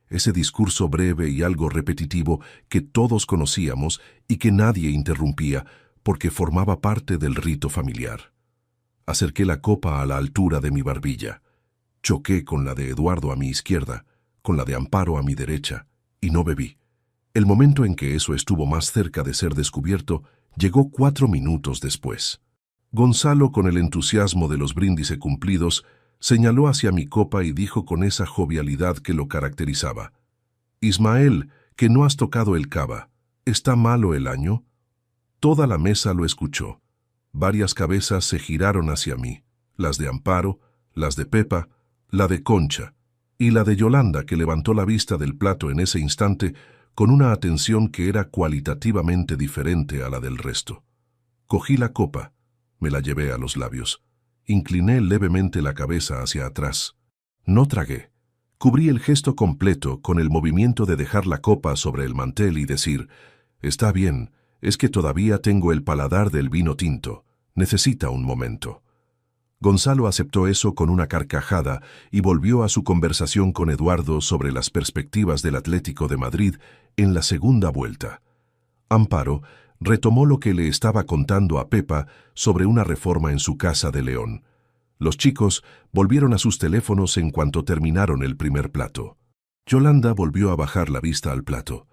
ese discurso breve y algo repetitivo que todos conocíamos y que nadie interrumpía porque formaba parte del rito familiar. Acerqué la copa a la altura de mi barbilla. Choqué con la de Eduardo a mi izquierda, con la de Amparo a mi derecha, y no bebí. El momento en que eso estuvo más cerca de ser descubierto llegó 4 minutos después. Gonzalo, con el entusiasmo de los brindis cumplidos, señaló hacia mi copa y dijo con esa jovialidad que lo caracterizaba: «Ismael, que no has tocado el cava, ¿está malo el año?». Toda la mesa lo escuchó. Varias cabezas se giraron hacia mí, las de Amparo, las de Pepa, la de Concha y la de Yolanda, que levantó la vista del plato en ese instante con una atención que era cualitativamente diferente a la del resto. Cogí la copa, me la llevé a los labios, incliné levemente la cabeza hacia atrás. No tragué. Cubrí el gesto completo con el movimiento de dejar la copa sobre el mantel y decir: «Está bien, es que todavía tengo el paladar del vino tinto. Necesita un momento». Gonzalo aceptó eso con una carcajada y volvió a su conversación con Eduardo sobre las perspectivas del Atlético de Madrid en la segunda vuelta. Amparo retomó lo que le estaba contando a Pepa sobre una reforma en su casa de León. Los chicos volvieron a sus teléfonos en cuanto terminaron el primer plato. Yolanda volvió a bajar la vista al plato,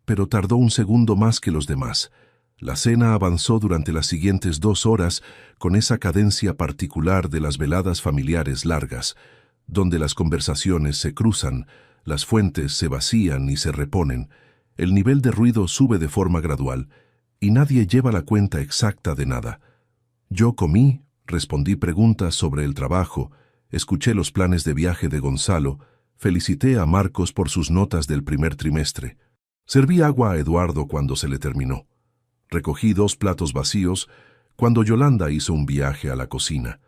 pero tardó un segundo más que los demás. La cena avanzó durante las siguientes 2 horas con esa cadencia particular de las veladas familiares largas, donde las conversaciones se cruzan, las fuentes se vacían y se reponen, el nivel de ruido sube de forma gradual y nadie lleva la cuenta exacta de nada. Yo comí, respondí preguntas sobre el trabajo, escuché los planes de viaje de Gonzalo, felicité a Marcos por sus notas del primer trimestre. Serví agua a Eduardo cuando se le terminó. Recogí 2 platos vacíos cuando Yolanda hizo un viaje a la cocina.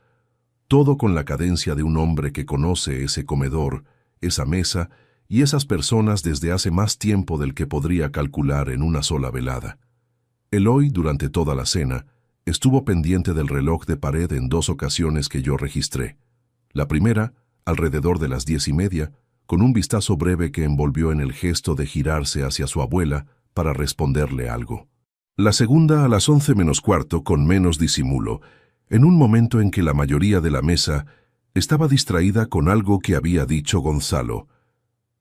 Todo con la cadencia de un hombre que conoce ese comedor, esa mesa y esas personas desde hace más tiempo del que podría calcular en una sola velada. Eloy, durante toda la cena, estuvo pendiente del reloj de pared en 2 ocasiones que yo registré. La primera, alrededor de las 10:30, con un vistazo breve que envolvió en el gesto de girarse hacia su abuela para responderle algo. La segunda a las 11:15 con menos disimulo, en un momento en que la mayoría de la mesa estaba distraída con algo que había dicho Gonzalo.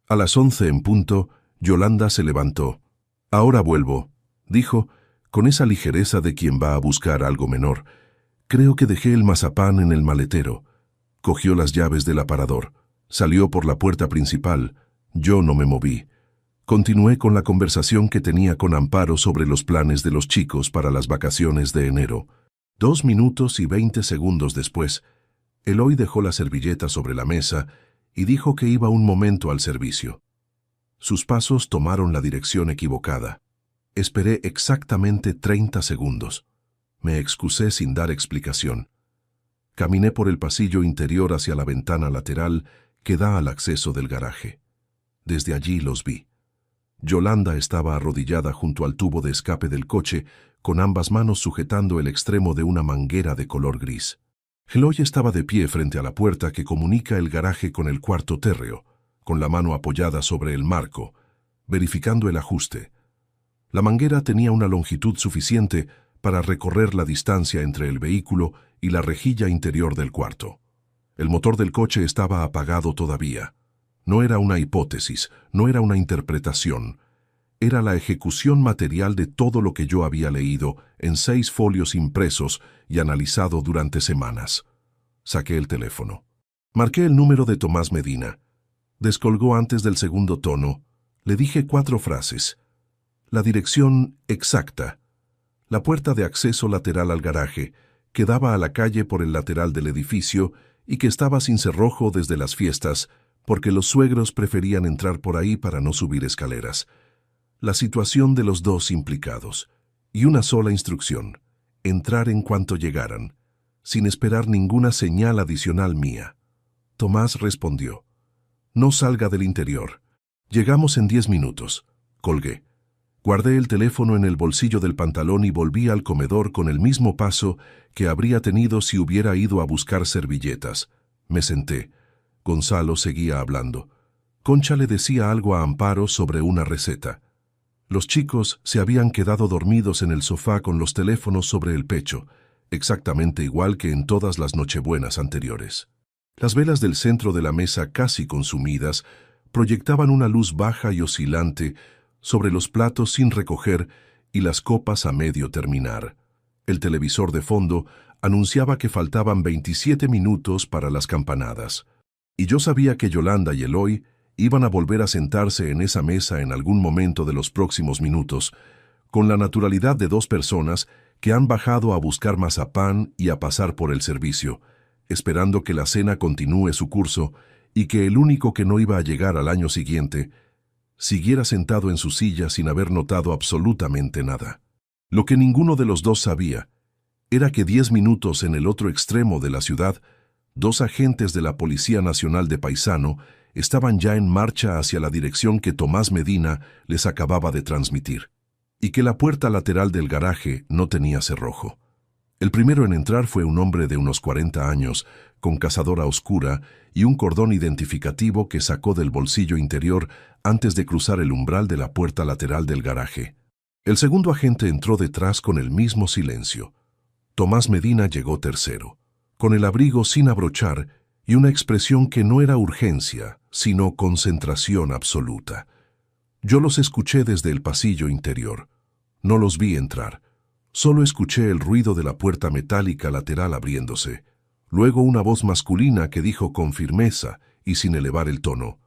A las 11 en punto, Yolanda se levantó. «Ahora vuelvo», dijo, con esa ligereza de quien va a buscar algo menor. «Creo que dejé el mazapán en el maletero». Cogió las llaves del aparador. Salió por la puerta principal. Yo no me moví. Continué con la conversación que tenía con Amparo sobre los planes de los chicos para las vacaciones de enero. 2 minutos y 20 segundos después, Eloy dejó la servilleta sobre la mesa y dijo que iba un momento al servicio. Sus pasos tomaron la dirección equivocada. Esperé exactamente 30 segundos. Me excusé sin dar explicación. Caminé por el pasillo interior hacia la ventana lateral que da al acceso del garaje. Desde allí los vi. Yolanda estaba arrodillada junto al tubo de escape del coche, con ambas manos sujetando el extremo de una manguera de color gris. Eloy estaba de pie frente a la puerta que comunica el garaje con el cuarto térreo, con la mano apoyada sobre el marco, verificando el ajuste. La manguera tenía una longitud suficiente para recorrer la distancia entre el vehículo y la rejilla interior del cuarto. El motor del coche estaba apagado todavía. No era una hipótesis, no era una interpretación. Era la ejecución material de todo lo que yo había leído en 6 folios impresos y analizado durante semanas. Saqué el teléfono. Marqué el número de Tomás Medina. Descolgó antes del segundo tono. Le dije 4 frases. La dirección exacta. La puerta de acceso lateral al garaje, que daba a la calle por el lateral del edificio y que estaba sin cerrojo desde las fiestas, porque los suegros preferían entrar por ahí para no subir escaleras. La situación de los 2 implicados. Y una sola instrucción: entrar en cuanto llegaran, sin esperar ninguna señal adicional mía. Tomás respondió: no salga del interior. Llegamos en 10 minutos. Colgué. Guardé el teléfono en el bolsillo del pantalón y volví al comedor con el mismo paso que habría tenido si hubiera ido a buscar servilletas. Me senté. Gonzalo seguía hablando. Concha le decía algo a Amparo sobre una receta. Los chicos se habían quedado dormidos en el sofá con los teléfonos sobre el pecho, exactamente igual que en todas las nochebuenas anteriores. Las velas del centro de la mesa, casi consumidas, proyectaban una luz baja y oscilante sobre los platos sin recoger y las copas a medio terminar. El televisor de fondo anunciaba que faltaban 27 minutos para las campanadas. Y yo sabía que Yolanda y Eloy iban a volver a sentarse en esa mesa en algún momento de los próximos minutos, con la naturalidad de 2 personas que han bajado a buscar mazapán y a pasar por el servicio, esperando que la cena continúe su curso y que el único que no iba a llegar al año siguiente siguiera sentado en su silla sin haber notado absolutamente nada. Lo que ninguno de los 2 sabía era que 10 minutos en el otro extremo de la ciudad, 2 agentes de la Policía Nacional de Paisano estaban ya en marcha hacia la dirección que Tomás Medina les acababa de transmitir, y que la puerta lateral del garaje no tenía cerrojo. El primero en entrar fue un hombre de unos 40 años, con cazadora oscura y un cordón identificativo que sacó del bolsillo interior antes de cruzar el umbral de la puerta lateral del garaje. El segundo agente entró detrás con el mismo silencio. Tomás Medina llegó tercero, con el abrigo sin abrochar y una expresión que no era urgencia, sino concentración absoluta. Yo los escuché desde el pasillo interior. No los vi entrar. Solo escuché el ruido de la puerta metálica lateral abriéndose. Luego una voz masculina que dijo con firmeza y sin elevar el tono: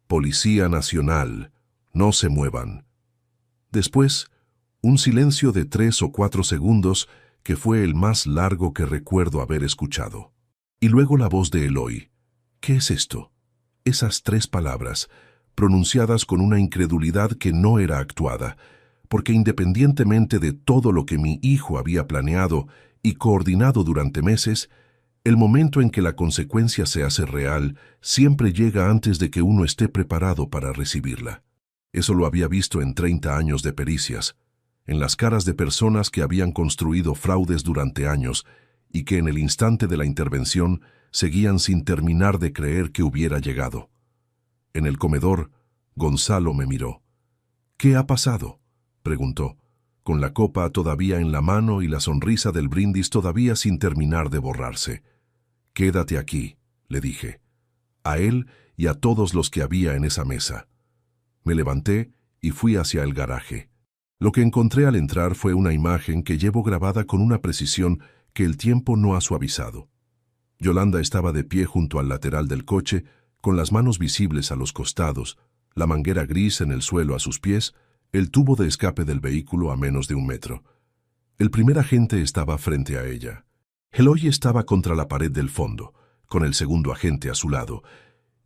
«Policía Nacional, no se muevan». Después, un silencio de 3 o 4 segundos que fue el más largo que recuerdo haber escuchado. Y luego la voz de Eloy. ¿Qué es esto? Esas 3 palabras, pronunciadas con una incredulidad que no era actuada, porque independientemente de todo lo que mi hijo había planeado y coordinado durante meses, el momento en que la consecuencia se hace real siempre llega antes de que uno esté preparado para recibirla. Eso lo había visto en 30 años de pericias, en las caras de personas que habían construido fraudes durante años y que en el instante de la intervención seguían sin terminar de creer que hubiera llegado. En el comedor, Gonzalo me miró. «¿Qué ha pasado?», preguntó, con la copa todavía en la mano y la sonrisa del brindis todavía sin terminar de borrarse. «Quédate aquí», le dije, a él y a todos los que había en esa mesa. Me levanté y fui hacia el garaje. Lo que encontré al entrar fue una imagen que llevo grabada con una precisión que el tiempo no ha suavizado. Yolanda estaba de pie junto al lateral del coche, con las manos visibles a los costados, la manguera gris en el suelo a sus pies, el tubo de escape del vehículo a menos de 1 metro. El primer agente estaba frente a ella. Eloy estaba contra la pared del fondo, con el segundo agente a su lado,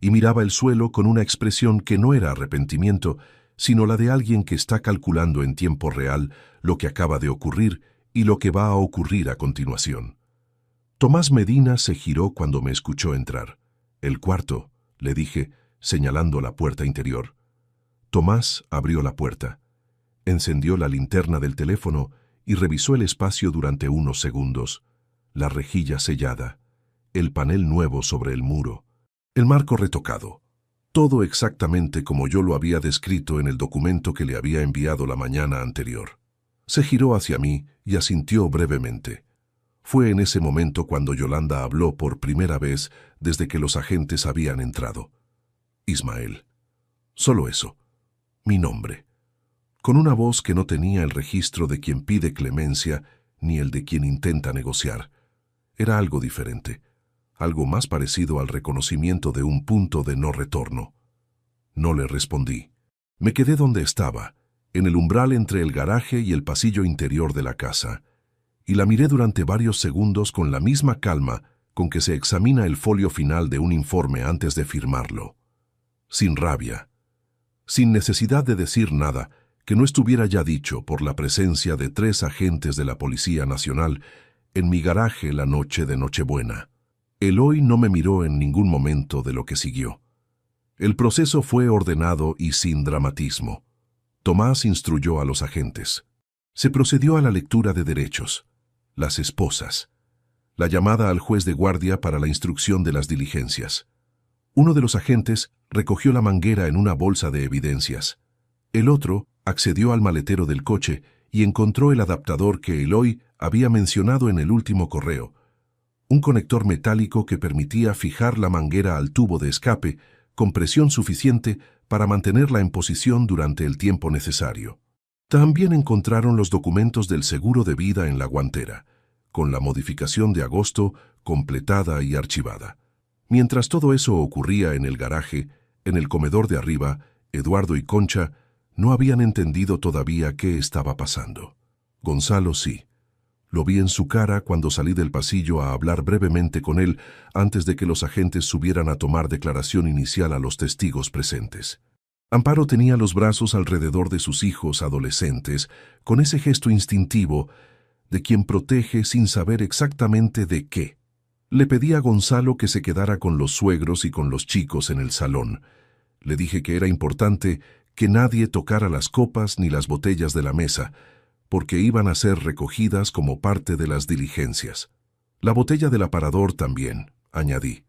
y miraba el suelo con una expresión que no era arrepentimiento, sino la de alguien que está calculando en tiempo real lo que acaba de ocurrir y lo que va a ocurrir a continuación. Tomás Medina se giró cuando me escuchó entrar. «El cuarto», le dije, señalando la puerta interior. Tomás abrió la puerta, encendió la linterna del teléfono y revisó el espacio durante unos segundos. La rejilla sellada, el panel nuevo sobre el muro, el marco retocado. Todo exactamente como yo lo había descrito en el documento que le había enviado la mañana anterior. Se giró hacia mí y asintió brevemente. Fue en ese momento cuando Yolanda habló por primera vez desde que los agentes habían entrado. Ismael. Solo eso. Mi nombre. Con una voz que no tenía el registro de quien pide clemencia ni el de quien intenta negociar. Era algo diferente, algo más parecido al reconocimiento de un punto de no retorno. No le respondí. Me quedé donde estaba, en el umbral entre el garaje y el pasillo interior de la casa, y la miré durante varios segundos con la misma calma con que se examina el folio final de un informe antes de firmarlo. Sin rabia, sin necesidad de decir nada que no estuviera ya dicho por la presencia de 3 agentes de la Policía Nacional en mi garaje la noche de Nochebuena. Eloy no me miró en ningún momento de lo que siguió. El proceso fue ordenado y sin dramatismo. Tomás instruyó a los agentes. Se procedió a la lectura de derechos, las esposas, la llamada al juez de guardia para la instrucción de las diligencias. Uno de los agentes recogió la manguera en una bolsa de evidencias. El otro accedió al maletero del coche y encontró el adaptador que Eloy había mencionado en el último correo, un conector metálico que permitía fijar la manguera al tubo de escape con presión suficiente para mantenerla en posición durante el tiempo necesario. También encontraron los documentos del seguro de vida en la guantera, con la modificación de agosto completada y archivada. Mientras todo eso ocurría en el garaje, en el comedor de arriba, Eduardo y Concha no habían entendido todavía qué estaba pasando. Gonzalo sí. Lo vi en su cara cuando salí del pasillo a hablar brevemente con él antes de que los agentes subieran a tomar declaración inicial a los testigos presentes. Amparo tenía los brazos alrededor de sus hijos adolescentes, con ese gesto instintivo de quien protege sin saber exactamente de qué. Le pedí a Gonzalo que se quedara con los suegros y con los chicos en el salón. Le dije que era importante que nadie tocara las copas ni las botellas de la mesa, porque iban a ser recogidas como parte de las diligencias. La botella del aparador también, añadí,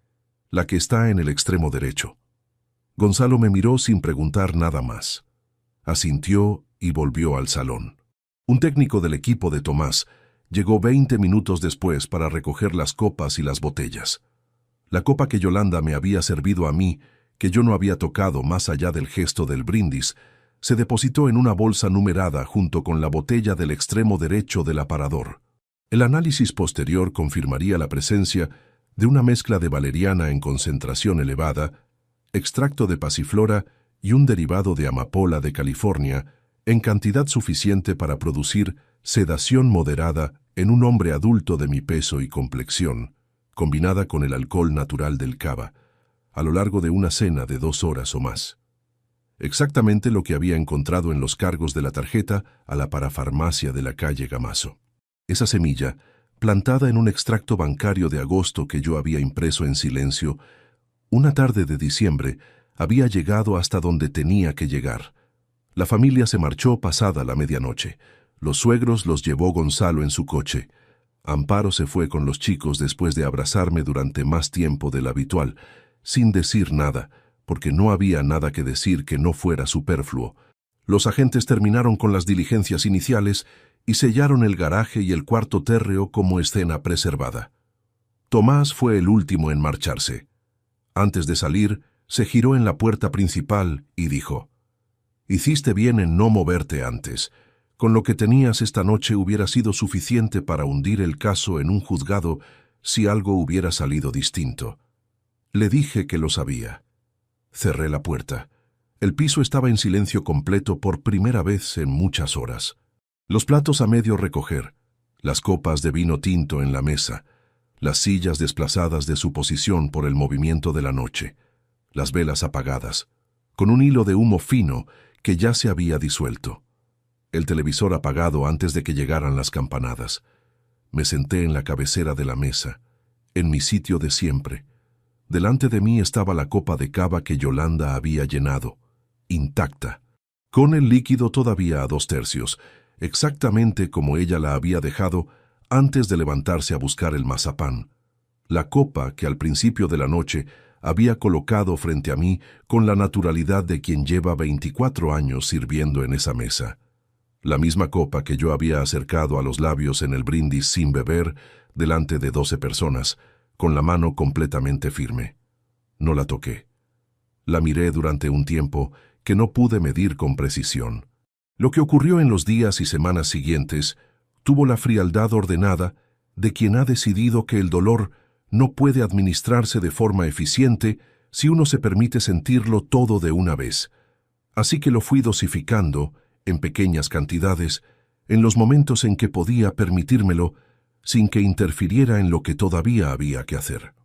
la que está en el extremo derecho. Gonzalo me miró sin preguntar nada más. Asintió y volvió al salón. Un técnico del equipo de Tomás llegó 20 minutos después para recoger las copas y las botellas. La copa que Yolanda me había servido a mí, que yo no había tocado más allá del gesto del brindis, se depositó en una bolsa numerada junto con la botella del extremo derecho del aparador. El análisis posterior confirmaría la presencia de una mezcla de valeriana en concentración elevada, extracto de pasiflora y un derivado de amapola de California en cantidad suficiente para producir sedación moderada en un hombre adulto de mi peso y complexión, combinada con el alcohol natural del cava, a lo largo de una cena de 2 horas o más. Exactamente lo que había encontrado en los cargos de la tarjeta a la parafarmacia de la calle Gamazo. Esa semilla, plantada en un extracto bancario de agosto que yo había impreso en silencio, una tarde de diciembre, había llegado hasta donde tenía que llegar. La familia se marchó pasada la medianoche. Los suegros los llevó Gonzalo en su coche. Amparo se fue con los chicos después de abrazarme durante más tiempo del habitual, sin decir nada, porque no había nada que decir que no fuera superfluo. Los agentes terminaron con las diligencias iniciales y sellaron el garaje y el cuarto térreo como escena preservada. Tomás fue el último en marcharse. Antes de salir, se giró en la puerta principal y dijo: «Hiciste bien en no moverte antes. Con lo que tenías esta noche hubiera sido suficiente para hundir el caso en un juzgado si algo hubiera salido distinto». Le dije que lo sabía. Cerré la puerta. El piso estaba en silencio completo por primera vez en muchas horas. Los platos a medio recoger, las copas de vino tinto en la mesa, las sillas desplazadas de su posición por el movimiento de la noche, las velas apagadas, con un hilo de humo fino que ya se había disuelto. El televisor apagado antes de que llegaran las campanadas. Me senté en la cabecera de la mesa, en mi sitio de siempre. Delante de mí estaba la copa de cava que Yolanda había llenado, intacta, con el líquido todavía a 2/3, exactamente como ella la había dejado antes de levantarse a buscar el mazapán. La copa que al principio de la noche había colocado frente a mí con la naturalidad de quien lleva 24 años sirviendo en esa mesa. La misma copa que yo había acercado a los labios en el brindis sin beber, delante de 12 personas, con la mano completamente firme. No la toqué. La miré durante un tiempo que no pude medir con precisión. Lo que ocurrió en los días y semanas siguientes tuvo la frialdad ordenada de quien ha decidido que el dolor no puede administrarse de forma eficiente si uno se permite sentirlo todo de una vez. Así que lo fui dosificando, en pequeñas cantidades, en los momentos en que podía permitírmelo, sin que interfiriera en lo que todavía había que hacer.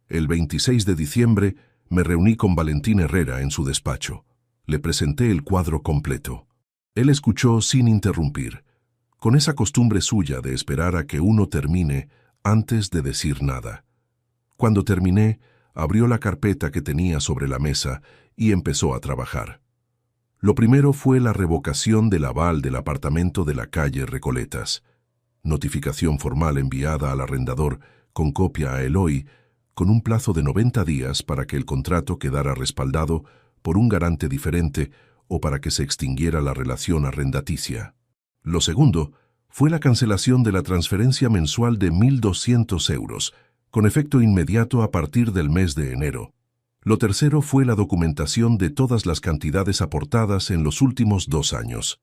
El 26 de diciembre me reuní con Valentín Herrera en su despacho. Le presenté el cuadro completo. Él escuchó sin interrumpir, con esa costumbre suya de esperar a que uno termine antes de decir nada. Cuando terminé, abrió la carpeta que tenía sobre la mesa y empezó a trabajar. Lo primero fue la revocación del aval del apartamento de la calle Recoletas. Notificación formal enviada al arrendador con copia a Eloy, con un plazo de 90 días para que el contrato quedara respaldado por un garante diferente o para que se extinguiera la relación arrendaticia. Lo segundo fue la cancelación de la transferencia mensual de 1.200 euros, con efecto inmediato a partir del mes de enero. Lo tercero fue la documentación de todas las cantidades aportadas en los últimos 2 años.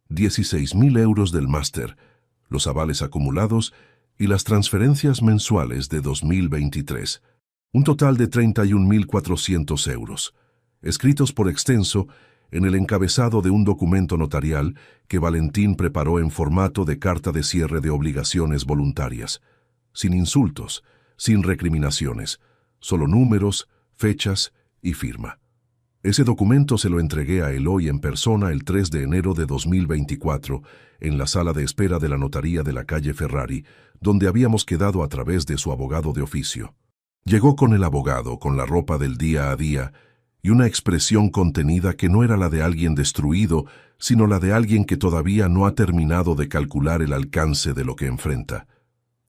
16.000 euros del máster, los avales acumulados y las transferencias mensuales de 2023. Un total de 31.400 euros, escritos por extenso en el encabezado de un documento notarial que Valentín preparó en formato de carta de cierre de obligaciones voluntarias, sin insultos, sin recriminaciones, solo números, fechas y firma. Ese documento se lo entregué a Eloy en persona el 3 de enero de 2024, en la sala de espera de la notaría de la calle Ferrari, donde habíamos quedado a través de su abogado de oficio. Llegó con el abogado, con la ropa del día a día, y una expresión contenida que no era la de alguien destruido, sino la de alguien que todavía no ha terminado de calcular el alcance de lo que enfrenta.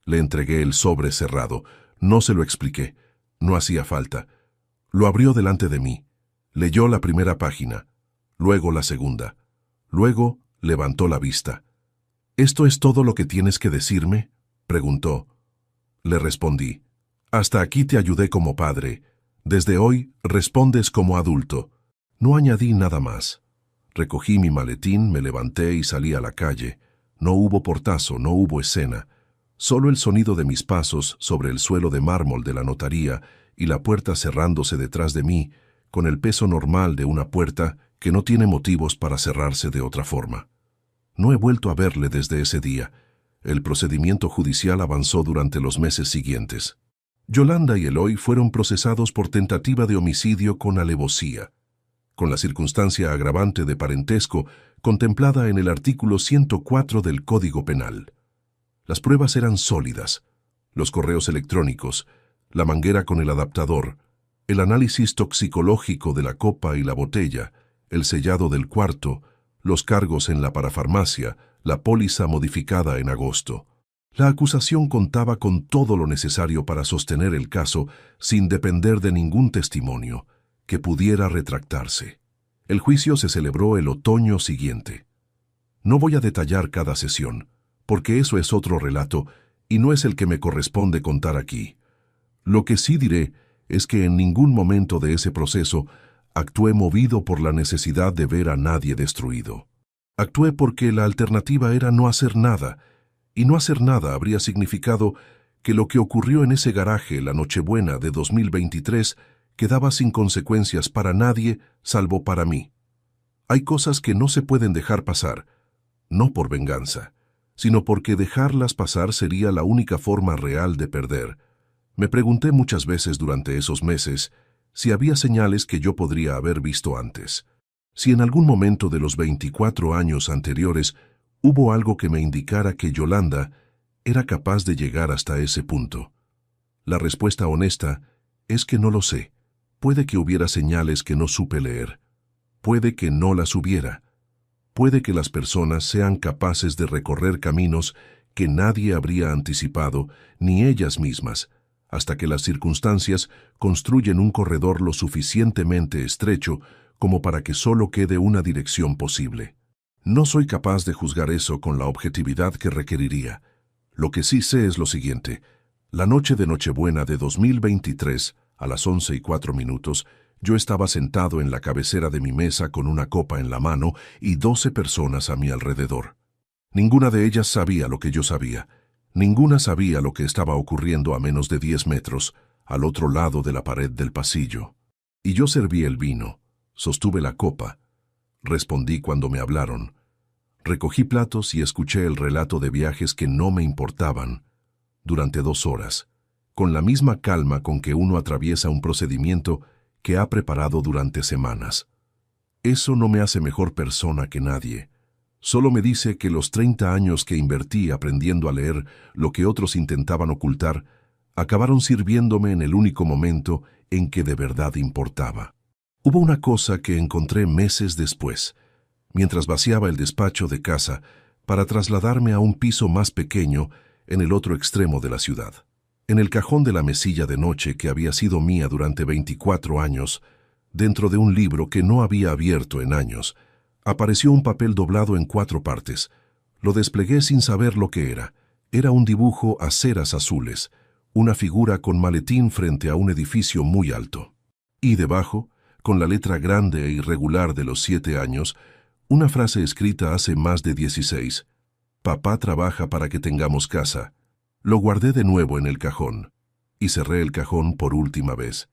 Le entregué el sobre cerrado, no se lo expliqué, no hacía falta. Lo abrió delante de mí. Leyó la primera página, luego la segunda, luego levantó la vista. ¿Esto es todo lo que tienes que decirme?, preguntó. Le respondí. Hasta aquí te ayudé como padre. Desde hoy respondes como adulto. No añadí nada más. Recogí mi maletín, me levanté y salí a la calle. No hubo portazo, no hubo escena. Solo el sonido de mis pasos sobre el suelo de mármol de la notaría y la puerta cerrándose detrás de mí, con el peso normal de una puerta que no tiene motivos para cerrarse de otra forma. No he vuelto a verle desde ese día. El procedimiento judicial avanzó durante los meses siguientes. Yolanda y Eloy fueron procesados por tentativa de homicidio con alevosía, con la circunstancia agravante de parentesco contemplada en el artículo 104 del Código Penal. Las pruebas eran sólidas. Los correos electrónicos, la manguera con el adaptador, el análisis toxicológico de la copa y la botella, el sellado del cuarto, los cargos en la parafarmacia, la póliza modificada en agosto. La acusación contaba con todo lo necesario para sostener el caso sin depender de ningún testimonio que pudiera retractarse. El juicio se celebró el otoño siguiente. No voy a detallar cada sesión, porque eso es otro relato y no es el que me corresponde contar aquí. Lo que sí diré es que en ningún momento de ese proceso actué movido por la necesidad de ver a nadie destruido. Actué porque la alternativa era no hacer nada, y no hacer nada habría significado que lo que ocurrió en ese garaje la Nochebuena de 2023 quedaba sin consecuencias para nadie salvo para mí. Hay cosas que no se pueden dejar pasar, no por venganza, sino porque dejarlas pasar sería la única forma real de perder. Me pregunté muchas veces durante esos meses si había señales que yo podría haber visto antes. Si en algún momento de los 24 años anteriores hubo algo que me indicara que Yolanda era capaz de llegar hasta ese punto. La respuesta honesta es que no lo sé. Puede que hubiera señales que no supe leer. Puede que no las hubiera. Puede que las personas sean capaces de recorrer caminos que nadie habría anticipado, ni ellas mismas, hasta que las circunstancias construyen un corredor lo suficientemente estrecho como para que solo quede una dirección posible. No soy capaz de juzgar eso con la objetividad que requeriría. Lo que sí sé es lo siguiente. La noche de Nochebuena de 2023, a las 11:04, yo estaba sentado en la cabecera de mi mesa con una copa en la mano y 12 personas a mi alrededor. Ninguna de ellas sabía lo que yo sabía. Ninguna sabía lo que estaba ocurriendo a menos de 10 metros, al otro lado de la pared del pasillo. Y yo serví el vino, sostuve la copa, respondí cuando me hablaron, recogí platos y escuché el relato de viajes que no me importaban, durante 2 horas, con la misma calma con que uno atraviesa un procedimiento que ha preparado durante semanas. Eso no me hace mejor persona que nadie. Solo me dice que los 30 años que invertí aprendiendo a leer lo que otros intentaban ocultar, acabaron sirviéndome en el único momento en que de verdad importaba. Hubo una cosa que encontré meses después, mientras vaciaba el despacho de casa para trasladarme a un piso más pequeño en el otro extremo de la ciudad. En el cajón de la mesilla de noche que había sido mía durante 24 años, dentro de un libro que no había abierto en años, apareció un papel doblado en 4 partes. Lo desplegué sin saber lo que era. Era un dibujo a ceras azules, una figura con maletín frente a un edificio muy alto. Y debajo, con la letra grande e irregular de los 7 años, una frase escrita hace más de 16. Papá trabaja para que tengamos casa. Lo guardé de nuevo en el cajón y cerré el cajón por última vez.